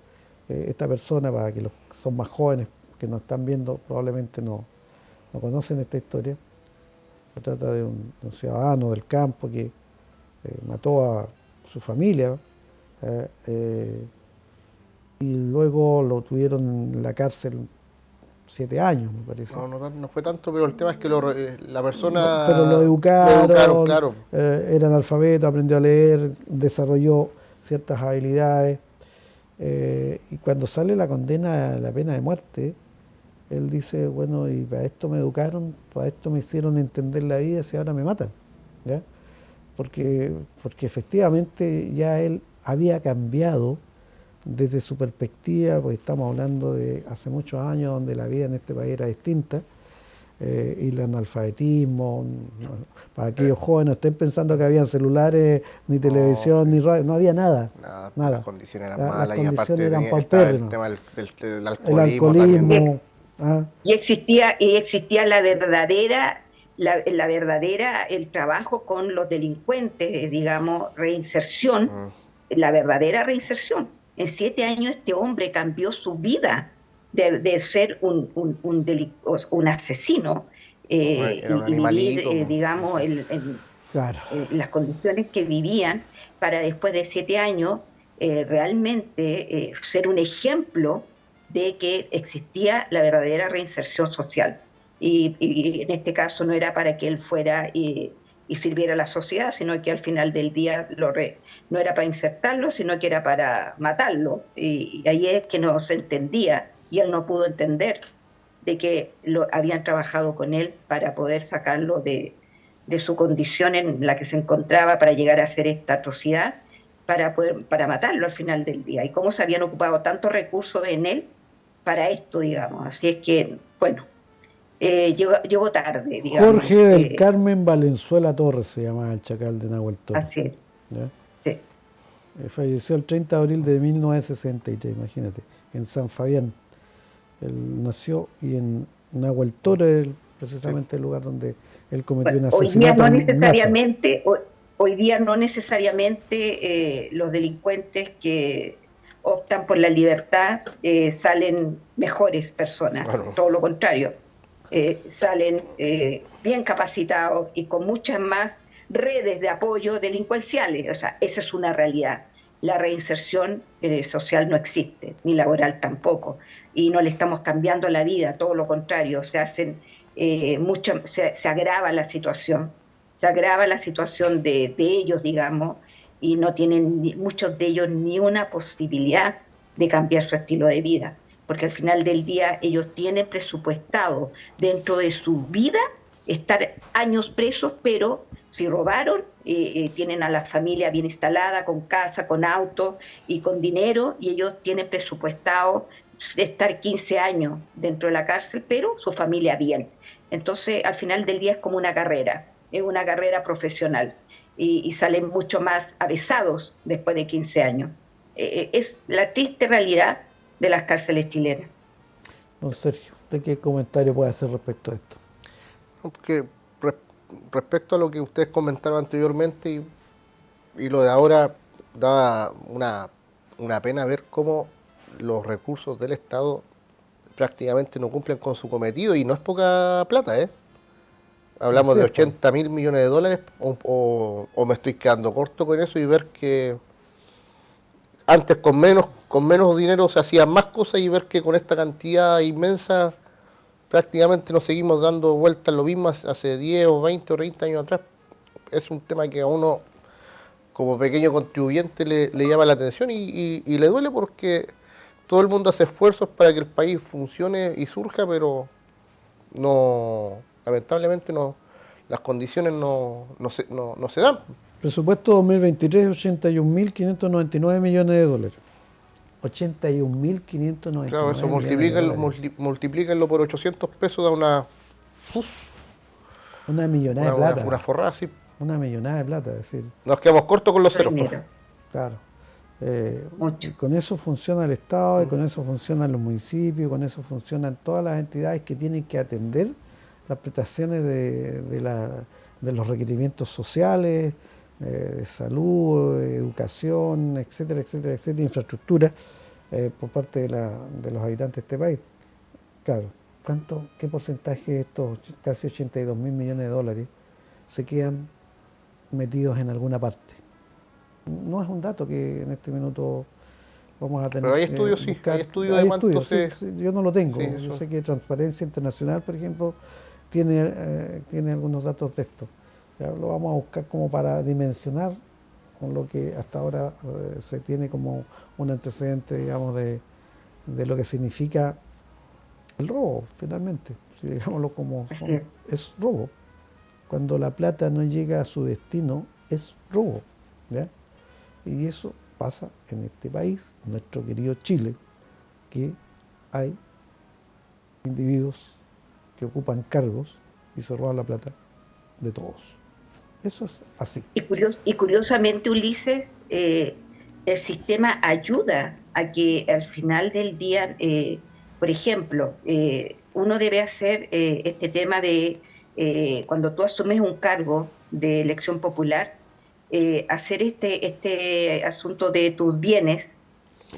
esta persona? Para que los que son más jóvenes que nos están viendo probablemente no conocen esta historia. Se trata de un ciudadano del campo que mató a su familia y luego lo tuvieron en la cárcel 7 años, me parece. No fue tanto, pero el tema es que la persona... Pero lo educaron, claro. Era analfabeto, aprendió a leer, desarrolló ciertas habilidades. Y cuando sale la condena, la pena de muerte, él dice, bueno, y para esto me educaron, para esto me hicieron entender la vida, y ahora me matan. ¿Ya? Porque efectivamente ya él había cambiado desde su perspectiva, porque estamos hablando de hace muchos años donde la vida en este país era distinta, y el analfabetismo, para aquellos jóvenes, estén pensando que habían celulares, ni televisión, ni radio, no había nada. Las condiciones eran malas, las y aparte condiciones eran estaba el paupérrimas. tema del El alcoholismo. Y existía la verdadera, el trabajo con los delincuentes, digamos, reinserción, la verdadera reinserción. En 7 años este hombre cambió su vida de ser un asesino Era un y animalito, vivir, digamos, Claro. las condiciones que vivían, para después de 7 años realmente ser un ejemplo de que existía la verdadera reinserción social. Y en este caso no era para que él fuera y sirviera a la sociedad, sino que al final del día no era para insertarlo, sino que era para matarlo. Y ahí es que no se entendía, y él no pudo entender de que habían trabajado con él para poder sacarlo de su condición en la que se encontraba, para llegar a hacer esta atrocidad, para matarlo al final del día. Y cómo se habían ocupado tantos recursos en él para esto, digamos. Así es que, bueno, llegó tarde, digamos. Jorge del Carmen Valenzuela Torres se llamaba el chacal de Nahuel Toro. Así es. ¿Ya? Sí. Falleció el 30 de abril de 1963, imagínate, en San Fabián. Él nació, y en Nahuel Toro es precisamente el lugar donde él cometió un asesinato. Hoy día no necesariamente los delincuentes que optan por la libertad salen mejores personas, todo lo contrario. Salen bien capacitados y con muchas más redes de apoyo delincuenciales. O sea, esa es una realidad. La reinserción social no existe, ni laboral tampoco, y no le estamos cambiando la vida, todo lo contrario. Se agrava la situación, de ellos, digamos, y no tienen muchos de ellos ni una posibilidad de cambiar su estilo de vida, porque al final del día ellos tienen presupuestado dentro de su vida estar años presos, pero si robaron, tienen a la familia bien instalada, con casa, con auto y con dinero, y ellos tienen presupuestado estar 15 años dentro de la cárcel, pero su familia bien. Entonces, al final del día es como una carrera, es una carrera profesional, y salen mucho más avesados después de 15 años. Es la triste realidad de las cárceles chilenas. Don Sergio, ¿usted qué comentario puede hacer respecto a esto? Porque respecto a lo que ustedes comentaron anteriormente y lo de ahora, da una pena ver cómo los recursos del Estado prácticamente no cumplen con su cometido, y no es poca plata, ¿eh? Hablamos de 80.000 millones de dólares, o me estoy quedando corto con eso, y ver que antes con menos dinero se hacían más cosas, y ver que con esta cantidad inmensa prácticamente nos seguimos dando vueltas lo mismo hace 10 o 20 o 30 años atrás. Es un tema que a uno, como pequeño contribuyente, le llama la atención y le duele, porque todo el mundo hace esfuerzos para que el país funcione y surja, pero lamentablemente las condiciones no se dan. Presupuesto 2023, 81.599 millones de dólares. 81.599 Claro, eso millones de dólares. multiplíquenlo por 800 pesos, da Una millonada de plata. una forrada, sí. Una millonada de plata, es decir, Nos quedamos cortos con los ceros, profe. Dinero, claro. mucho. Y con eso funciona el Estado, y con eso funcionan los municipios, y con eso funcionan todas las entidades que tienen que atender las prestaciones de los requerimientos sociales, de salud, educación, etcétera, etcétera, etcétera, infraestructura, por parte de los habitantes de este país. Claro, ¿qué porcentaje de estos casi 82.000 millones de dólares se quedan metidos en alguna parte? No es un dato que en este minuto vamos a tener. Pero hay que estudios, sí, buscar. hay estudios de cuánto Sí, sí, yo no lo tengo. Sí, Yo eso. sé que Transparencia Internacional, por ejemplo, tiene algunos datos de esto. Ya lo vamos a buscar como para dimensionar con lo que hasta ahora se tiene como un antecedente, digamos, de lo que significa el robo, finalmente. Si digámoslo como Así son, es robo. Cuando la plata no llega a su destino, es robo. ¿Ya? Y eso pasa en este país, nuestro querido Chile, que hay individuos que ocupan cargos y se roban la plata de todos. Eso es así. Y curiosamente, Ulises, el sistema ayuda a que al final del día, por ejemplo, uno debe hacer este tema de cuando tú asumes un cargo de elección popular, hacer este asunto de tus bienes,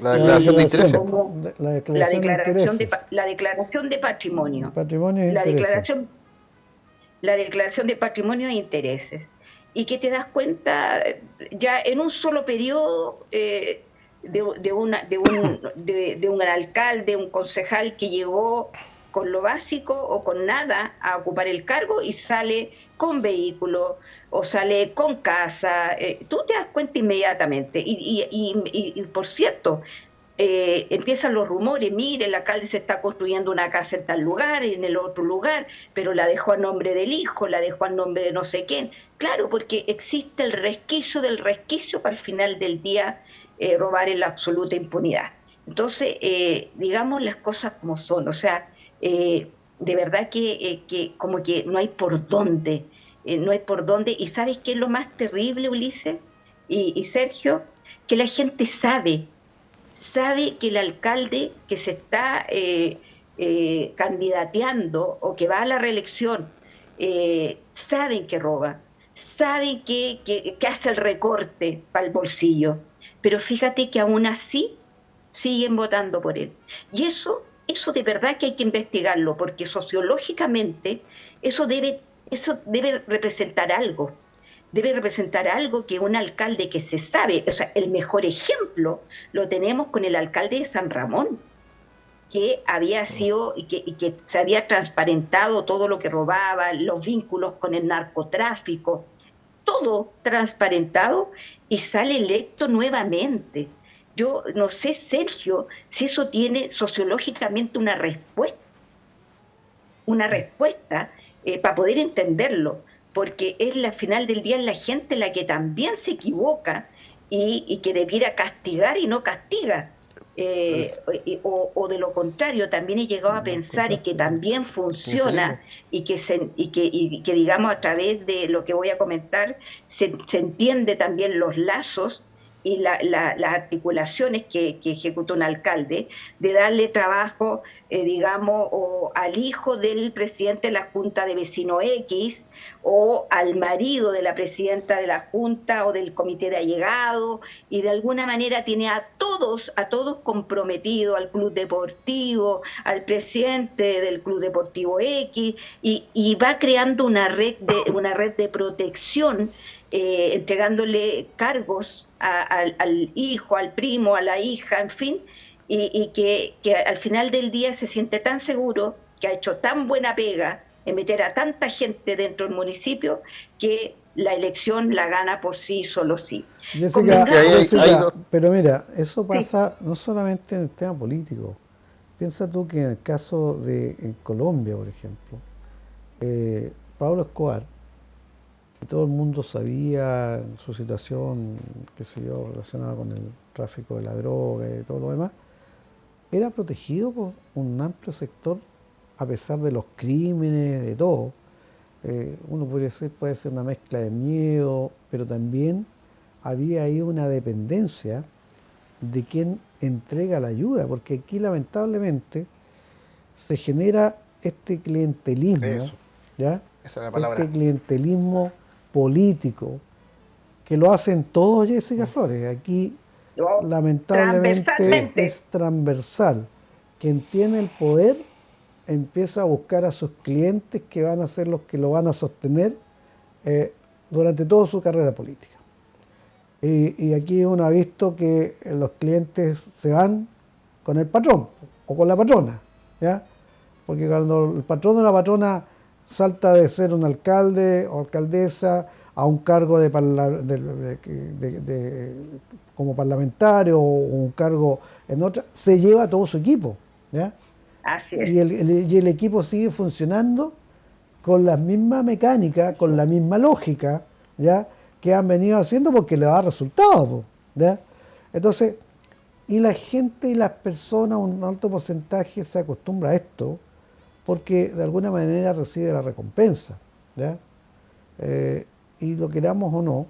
La declaración de intereses. como La declaración de intereses, la declaración de de patrimonio, patrimonio e la intereses. declaración la declaración de patrimonio e intereses, y que te das cuenta ya en un solo periodo de un alcalde, un concejal que llegó con lo básico o con nada a ocupar el cargo y sale con vehículo o sale con casa. Tú te das cuenta inmediatamente. Y por cierto, empiezan los rumores, mire, el alcalde se está construyendo una casa en tal lugar, en el otro lugar, pero la dejó a nombre del hijo, la dejó a nombre de no sé quién. Claro, porque existe el resquicio del resquicio para el final del día robar en la absoluta impunidad. Entonces, digamos las cosas como son, o sea, de verdad que como que no hay por dónde, no hay por dónde. ¿Y sabes qué es lo más terrible, Ulises y Sergio? Que la gente sabe que el alcalde que se está candidateando o que va a la reelección, saben que roba, saben que hace el recorte para el bolsillo, pero fíjate que aún así siguen votando por él. Y eso de verdad que hay que investigarlo, porque sociológicamente eso debe representar algo. Debe representar algo que un alcalde que se sabe, o sea, el mejor ejemplo lo tenemos con el alcalde de San Ramón, que había sido y que se había transparentado todo lo que robaba, los vínculos con el narcotráfico, todo transparentado y sale electo nuevamente. Yo no sé, Sergio, si eso tiene sociológicamente una respuesta para poder entenderlo, porque es la final del día es la gente la que también se equivoca y que debiera castigar y no castiga. O de lo contrario, también he llegado a pensar y que también funciona y que digamos a través de lo que voy a comentar se entiende también los lazos y las articulaciones que ejecuta un alcalde, de darle trabajo, digamos, o al hijo del presidente de la Junta de Vecino X, o al marido de la presidenta de la Junta o del comité de allegado, y de alguna manera tiene a todos comprometidos, al club deportivo, al presidente del club deportivo X, y va creando una red de protección, entregándole cargos al hijo, al primo, a la hija, en fin, y que al final del día se siente tan seguro, que ha hecho tan buena pega en meter a tanta gente dentro del municipio, que la elección la gana por sí, solo sí. Jessica, pero mira, eso Sí. pasa no solamente en el tema político. Piensa tú que en el caso de en Colombia, por ejemplo, Pablo Escobar que todo el mundo sabía su situación, qué sé yo, relacionada con el tráfico de la droga y todo lo demás, era protegido por un amplio sector a pesar de los crímenes, de todo. Uno puede ser una mezcla de miedo, pero también había ahí una dependencia de quien entrega la ayuda, porque aquí lamentablemente se genera este clientelismo, Eso, ¿ya? esa es la Este palabra. clientelismo político, que lo hacen todos, Jessica Flores. Aquí Yo, lamentablemente Sí. transversalmente, es transversal. Quien tiene el poder empieza a buscar a sus clientes que van a ser los que lo van a sostener eh, durante toda su carrera política. Y aquí uno ha visto que los clientes se van con el patrón o con la patrona, ¿ya? Porque cuando el patrón o la patrona salta de ser un alcalde o alcaldesa a un cargo como parlamentario o un cargo en otra, se lleva todo su equipo, ¿ya? así es. Y el equipo sigue funcionando con la misma mecánica, con la misma lógica, ¿ya? Que han venido haciendo porque le da resultado, po, ¿ya? Entonces, y la gente y las personas, un alto porcentaje se acostumbra a esto porque de alguna manera recibe la recompensa, ¿ya? Y lo queramos o no,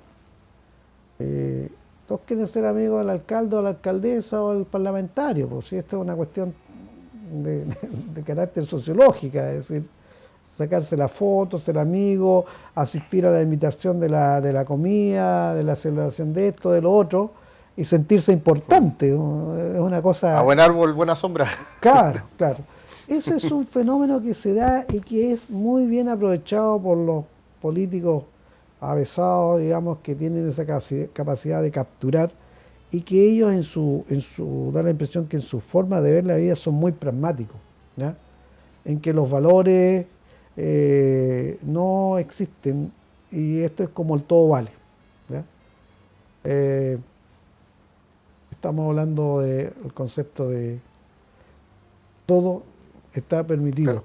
eh, todos quieren ser amigos del alcalde o la alcaldesa o del parlamentario, pues si esto es una cuestión de carácter sociológica, es decir, sacarse la foto, ser amigo, asistir a la invitación de la comida, de la celebración de esto, de lo otro, y sentirse importante, ¿no? Es una A cosa, buen árbol, buena sombra. claro, claro. Eso es un fenómeno que se da y que es muy bien aprovechado por los políticos avesados, digamos, que tienen esa capacidad de capturar y que ellos da la impresión que en su forma de ver la vida son muy pragmáticos, ¿ya? En que los valores no existen y esto es como el todo vale, ¿ya? Eh, Estamos hablando del concepto de todo está permitido, Claro,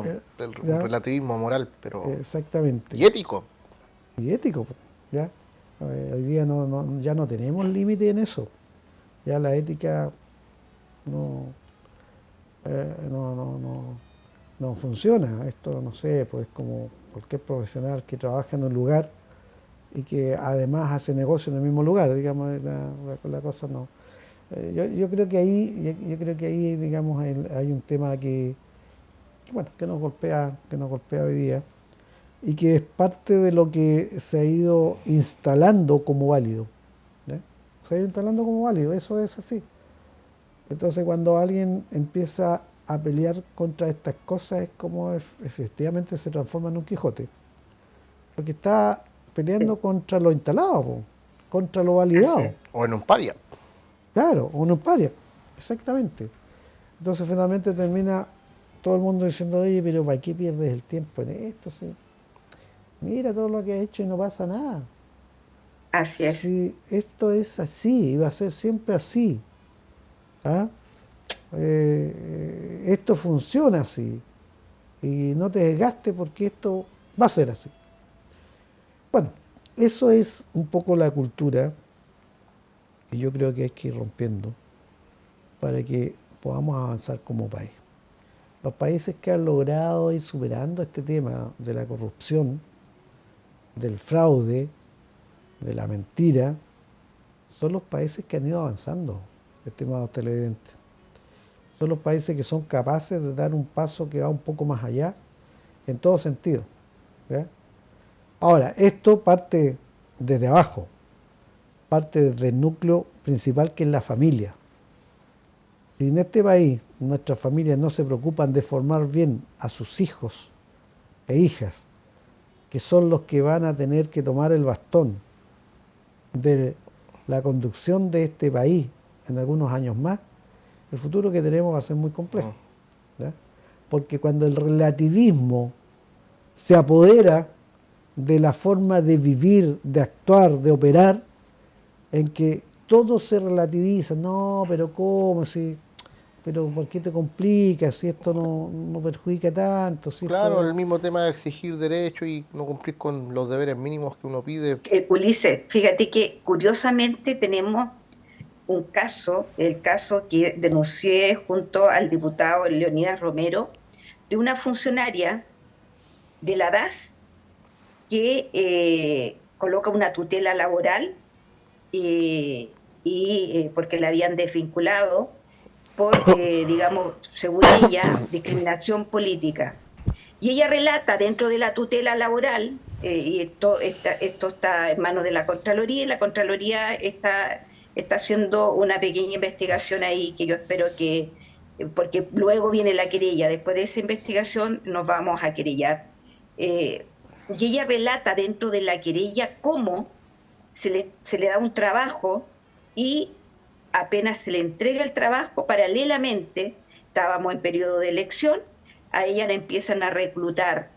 eh, el ¿ya? relativismo moral, pero Exactamente. y ético. Y ético, po, ¿ya? Hoy día ya no tenemos límite en eso. Ya la ética no, no funciona. Esto, no sé, pues como cualquier profesional que trabaja en un lugar y que además hace negocio en el mismo lugar, digamos, la cosa no. Yo creo que ahí, yo creo que ahí, digamos, hay un tema bueno, que nos golpea hoy día y que es parte de lo que se ha ido instalando como válido, ¿ya? Se ha ido instalando como válido, eso es así. Entonces cuando alguien empieza a pelear contra estas cosas es como efectivamente se transforma en un Quijote, porque está Sí, peleando contra lo instalado, po, contra lo así validado, es. O en un paria. claro, o un paria, exactamente. Entonces finalmente termina todo el mundo diciendo, oye, pero ¿para qué pierdes el tiempo en esto? Sí? Mira todo lo que has hecho y no pasa nada. Así es. Si esto es así, y va a ser siempre así, ¿ah? Esto funciona así, y no te desgastes porque esto va a ser así. Bueno, eso es un poco la cultura que yo creo que hay que ir rompiendo para que podamos avanzar como país. Los países que han logrado ir superando este tema de la corrupción, del fraude, de la mentira, son los países que han ido avanzando, estimados televidentes. Son los países que son capaces de dar un paso que va un poco más allá en todo sentido, ¿ya? Ahora, esto parte desde abajo, parte desde el núcleo principal que es la familia. Si en este país nuestras familias no se preocupan de formar bien a sus hijos e hijas, que son los que van a tener que tomar el bastón de la conducción de este país en algunos años más, el futuro que tenemos va a ser muy complejo, ¿ya? Porque cuando el relativismo se apodera de la forma de vivir, de actuar, de operar, en que todo se relativiza, no, pero ¿cómo si pero ¿por qué te complicas si esto no perjudica tanto? Si Claro, esto... el mismo tema de exigir derechos y no cumplir con los deberes mínimos que uno pide. Ulises, fíjate que curiosamente tenemos un caso, el caso que denuncié junto al diputado Leonidas Romero, de una funcionaria de la DAS que coloca una tutela laboral porque la habían desvinculado por, digamos, según ella, discriminación política. Y ella relata dentro de la tutela laboral, y esto está en manos de la Contraloría, y la Contraloría está haciendo una pequeña investigación ahí que yo espero que, porque luego viene la querella, después de esa investigación nos vamos a querellar. Y ella relata dentro de la querella cómo se le da un trabajo y apenas se le entrega el trabajo, paralelamente, estábamos en periodo de elección, a ella la empiezan a reclutar,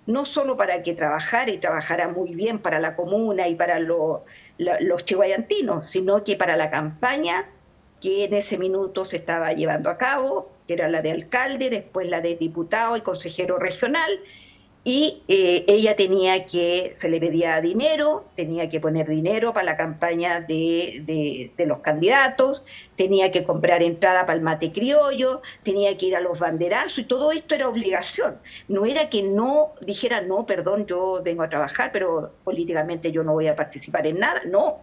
no solo para que trabajara y trabajara muy bien para la comuna y para los chihuayantinos, sino que para la campaña que en ese minuto se estaba llevando a cabo, que era la de alcalde, después la de diputado y consejero regional, y ella se le pedía dinero, tenía que poner dinero para la campaña de los candidatos, tenía que comprar entrada para el mate criollo, tenía que ir a los banderazos y todo esto era obligación. No era que no dijera, no, perdón, yo vengo a trabajar, pero políticamente yo no voy a participar en nada. No,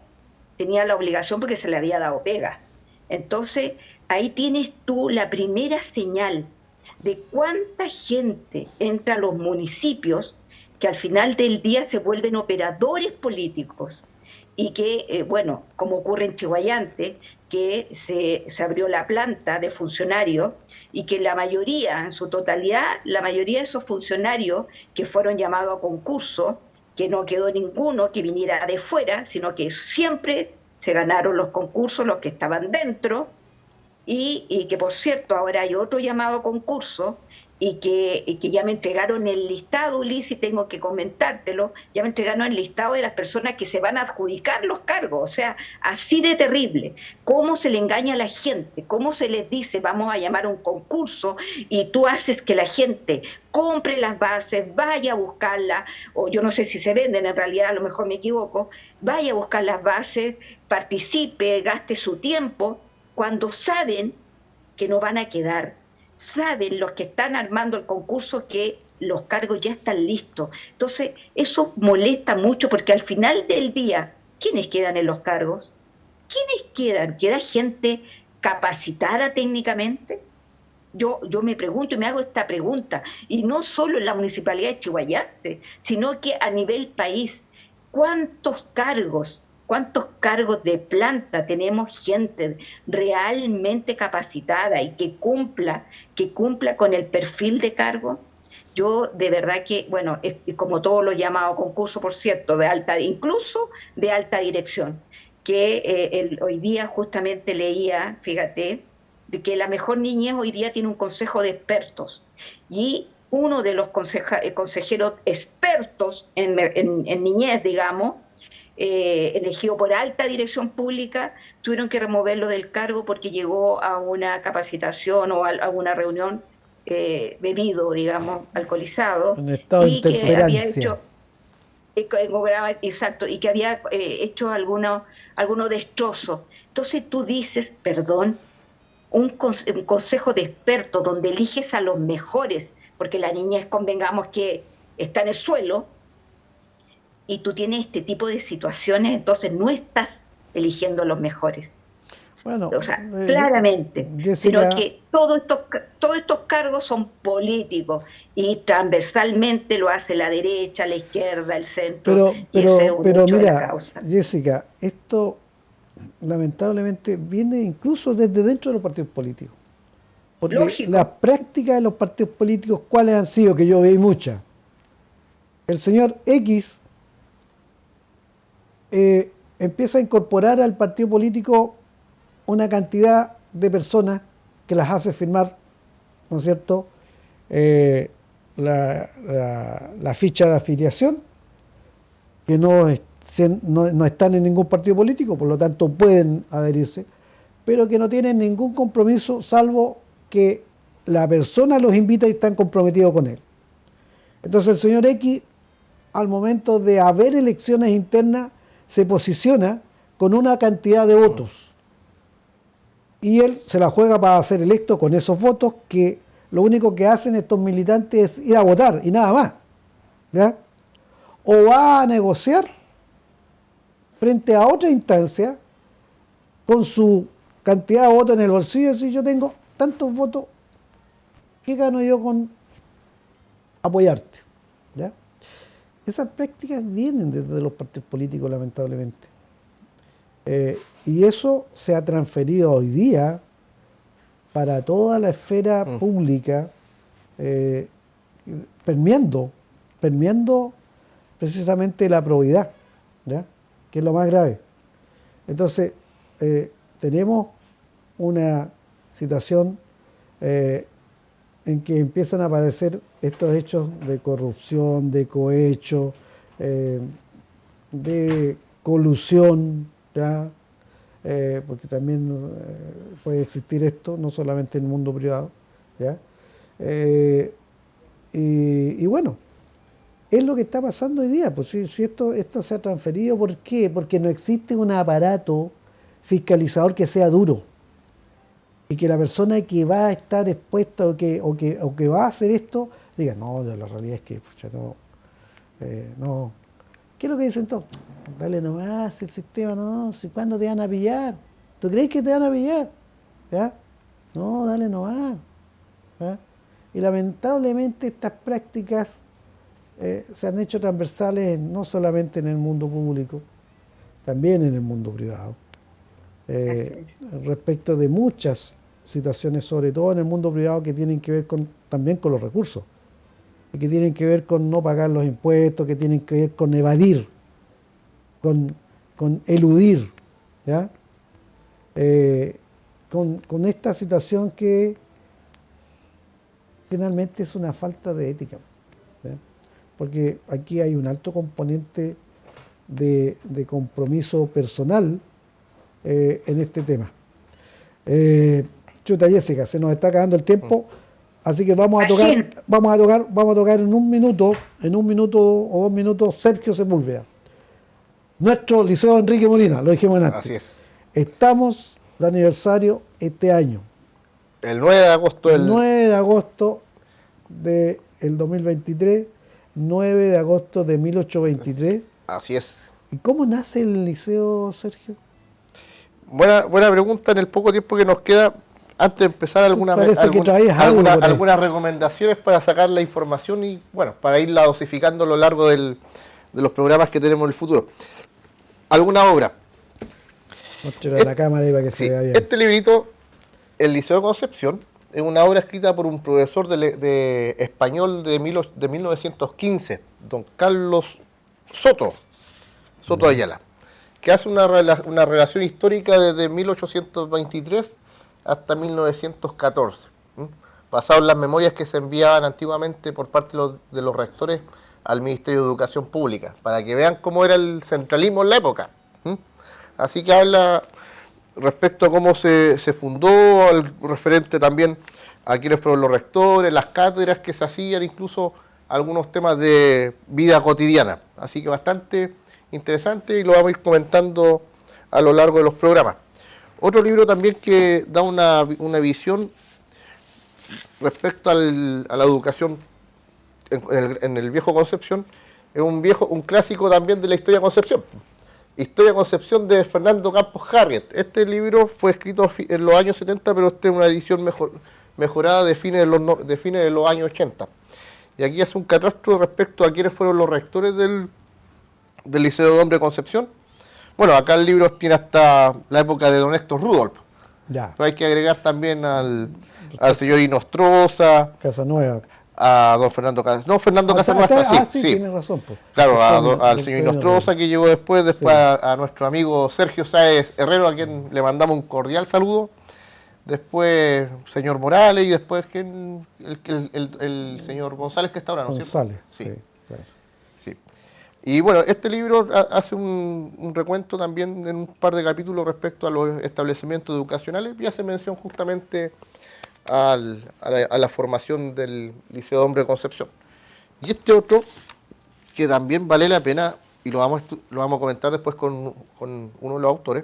tenía la obligación porque se le había dado pega. Entonces, ahí tienes tú la primera señal de cuánta gente entra a los municipios que al final del día se vuelven operadores políticos y que, bueno, como ocurre en Chihuayante, que se abrió la planta de funcionarios y que la mayoría, en su totalidad, la mayoría de esos funcionarios que fueron llamados a concurso, que no quedó ninguno que viniera de fuera, sino que siempre se ganaron los concursos los que estaban dentro, y que por cierto ahora hay otro llamado a concurso y que ya me entregaron el listado, Ulises, y tengo que comentártelo, ya me entregaron el listado de las personas que se van a adjudicar los cargos, o sea, así de terrible, cómo se le engaña a la gente, cómo se les dice vamos a llamar a un concurso y tú haces que la gente compre las bases, vaya a buscarlas, o yo no sé si se venden, en realidad a lo mejor me equivoco, vaya a buscar las bases, participe, gaste su tiempo, cuando saben que no van a quedar, saben los que están armando el concurso que los cargos ya están listos. Entonces, eso molesta mucho porque al final del día, ¿quiénes quedan en los cargos? ¿Quiénes quedan? ¿Queda gente capacitada técnicamente? Yo me pregunto y me hago esta pregunta, y no solo en la municipalidad de Chihuayante, sino que a nivel país, cuántos cargos de planta tenemos gente realmente capacitada y que cumpla con el perfil de cargo? Yo de verdad que, bueno, como todos los llamados concursos, por cierto, incluso de alta dirección, que hoy día justamente leía, fíjate, de que la mejor niñez hoy día tiene un consejo de expertos. Y uno de los consejeros expertos en niñez, digamos, elegido por alta dirección pública, tuvieron que removerlo del cargo porque llegó a una capacitación o a una reunión bebido, digamos, alcoholizado, En estado de y que había intemperancia. hecho, exacto, y que había hecho algunos destrozos. Entonces tú dices, perdón, un consejo de expertos donde eliges a los mejores, porque la niñez, convengamos que está en el suelo, y tú tienes este tipo de situaciones, entonces no estás eligiendo a los mejores. Bueno, O sea, claramente, sino Jessica, que todos estos cargos son políticos y transversalmente lo hace la derecha, la izquierda, el centro, y ese es un pero hecho de la mira, causa. Jessica, esto lamentablemente viene incluso desde dentro de los partidos políticos. Porque las Lógico, prácticas de los partidos políticos, ¿cuáles han sido? Que yo veí muchas. El señor X empieza a incorporar al partido político una cantidad de personas que las hace firmar, ¿no es cierto?, la ficha de afiliación, que no están en ningún partido político, por lo tanto pueden adherirse, pero que no tienen ningún compromiso salvo que la persona los invita y están comprometidos con él. Entonces el señor X, al momento de haber elecciones internas, se posiciona con una cantidad de votos. Y él se la juega para ser electo con esos votos, que lo único que hacen estos militantes es ir a votar y nada más. ¿Ya? O va a negociar frente a otra instancia con su cantidad de votos en el bolsillo y decir: yo tengo tantos votos, ¿qué gano yo con apoyarte? ¿Ya? Esas prácticas vienen desde los partidos políticos, lamentablemente. Y eso se ha transferido hoy día para toda la esfera pública, permeando precisamente la probidad, ¿ya? Que es lo más grave. Entonces, tenemos una situación en que empiezan a aparecer estos hechos de corrupción, de cohecho, de colusión, ¿ya? Porque también puede existir esto, no solamente en el mundo privado, ¿ya? Y bueno, es lo que está pasando hoy día. Pues si esto se ha transferido, ¿por qué? Porque no existe un aparato fiscalizador que sea duro y que la persona que va a estar expuesta o que va a hacer esto diga: no, la realidad es que pucha, no. ¿Qué es lo que dicen todos? Dale nomás, el sistema, no, si cuándo te van a pillar. ¿Tú crees que te van a pillar? ¿Ya? No, dale nomás. ¿Ya? Y lamentablemente estas prácticas se han hecho transversales no solamente en el mundo público, también en el mundo privado. Respecto de muchas situaciones, sobre todo en el mundo privado, que tienen que ver también con los recursos, y que tienen que ver con no pagar los impuestos, que tienen que ver con evadir, con eludir, ¿ya? Con esta situación que finalmente es una falta de ética, ¿ya? Porque aquí hay un alto componente de compromiso personal en este tema. Chuta, Jessica, se nos está acabando el tiempo, así que vamos a tocar en un minuto o 2 minutos Sergio Sepúlveda, nuestro Liceo Enrique Molina, lo dijimos antes. Así es. Estamos de aniversario este año. El 9 de agosto del... 9 de agosto del 2023, 9 de agosto de 1823. Así es. ¿Y cómo nace el liceo, Sergio? Buena pregunta en el poco tiempo que nos queda. Antes de empezar, algunas recomendaciones para sacar la información y, bueno, para irla dosificando a lo largo de los programas que tenemos en el futuro. ¿Alguna obra? Muéstrale a la cámara ahí para que se vea bien. Este librito, El Liceo de Concepción, es una obra escrita por un profesor de español de 1915, don Carlos Soto Ayala, que hace una relación histórica desde 1823 hasta 1914, basado en las memorias que se enviaban antiguamente por parte de los rectores al Ministerio de Educación Pública, para que vean cómo era el centralismo en la época. Así que habla respecto a cómo se fundó, referente también a quiénes fueron los rectores, las cátedras que se hacían, incluso algunos temas de vida cotidiana. Así que bastante interesante y lo vamos a ir comentando a lo largo de los programas. Otro libro también que da una visión respecto a la educación en el viejo Concepción, es un clásico también de la historia de Concepción. Historia de Concepción de Fernando Campos Harriet. Este libro fue escrito en los años 70, pero esta es una edición mejorada de fines de los años 80. Y aquí hace un catastro respecto a quiénes fueron los rectores del Liceo de Hombre de Concepción. Bueno, acá el libro tiene hasta la época de don Héctor Rudolph. Ya. Pero hay que agregar también al señor Inostroza, Casanueva. a don Fernando Casanueva. No, Fernando Casanueva, sí. Tiene razón. Pues. Claro, al señor Inostroza, que llegó después sí. A nuestro amigo Sergio Sáez Herrero, a quien le mandamos un cordial saludo. Después señor Morales y después el señor González, que está ahora, ¿no es cierto? González, sí. Claro. Sí. Y bueno, este libro hace un recuento también en un par de capítulos respecto a los establecimientos educacionales y hace mención justamente a la formación del Liceo de Hombre de Concepción. Y este otro, que también vale la pena, y lo vamos a comentar después con uno de los autores,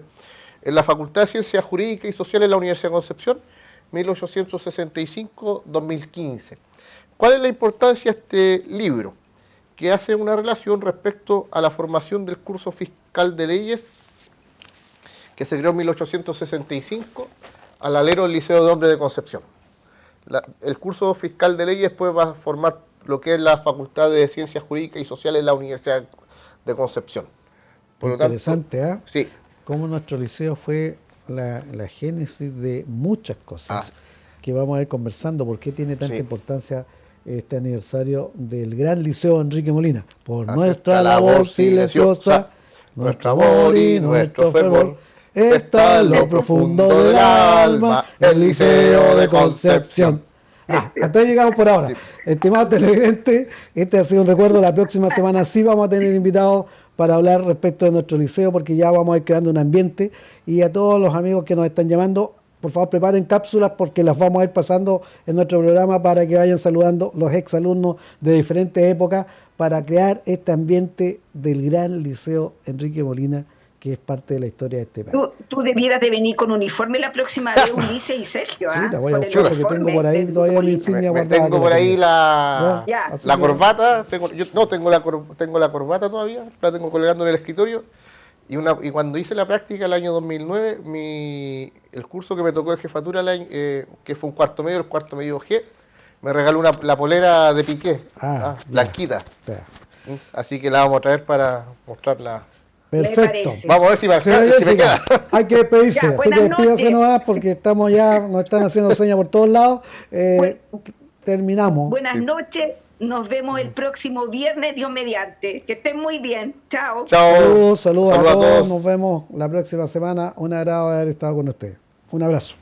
en la Facultad de Ciencias Jurídicas y Sociales de la Universidad de Concepción, 1865-2015. ¿Cuál es la importancia de este libro? Que hace una relación respecto a la formación del curso fiscal de leyes que se creó en 1865 al alero del Liceo de Hombres de Concepción. El curso fiscal de leyes después va a formar lo que es la Facultad de Ciencias Jurídicas y Sociales de la Universidad de Concepción. Por interesante, ¿ah? Sí. Cómo nuestro liceo fue la génesis de muchas cosas que vamos a ir conversando. ¿Por qué tiene tanta importancia este aniversario del gran liceo Enrique Molina? Por nuestra labor silenciosa, nuestro amor y nuestro fervor, está en lo profundo del alma el Liceo de Concepción. Hasta ahí llegamos por ahora. Sí. Estimados televidentes, este ha sido un recuerdo. La próxima semana sí vamos a tener invitados para hablar respecto de nuestro liceo, porque ya vamos a ir creando un ambiente. Y a todos los amigos que nos están llamando, por favor preparen cápsulas porque las vamos a ir pasando en nuestro programa para que vayan saludando los exalumnos de diferentes épocas para crear este ambiente del gran Liceo Enrique Molina, que es parte de la historia de este país. Tú debieras de venir con uniforme la próxima vez, Ulises y Sergio. Sí, la voy a buscar porque tengo por ahí todavía mi insignia guardada. Tengo por ahí la corbata, tengo la corbata todavía, la tengo colgando en el escritorio. Y cuando hice la práctica el año 2009, el curso que me tocó de jefatura, que fue un cuarto medio, el cuarto medio G, me regaló la polera de piqué, blanquita. Así que la vamos a traer para mostrarla. Perfecto. Vamos a ver si me queda. Hay que despedirse, así que despídase nomás porque estamos ya, nos están haciendo señas por todos lados. Terminamos. Buenas noches, nos vemos el próximo viernes, Dios mediante. Que estén muy bien. Chao. Saludos a todos. Nos vemos la próxima semana. Un agrado de haber estado con ustedes. Un abrazo.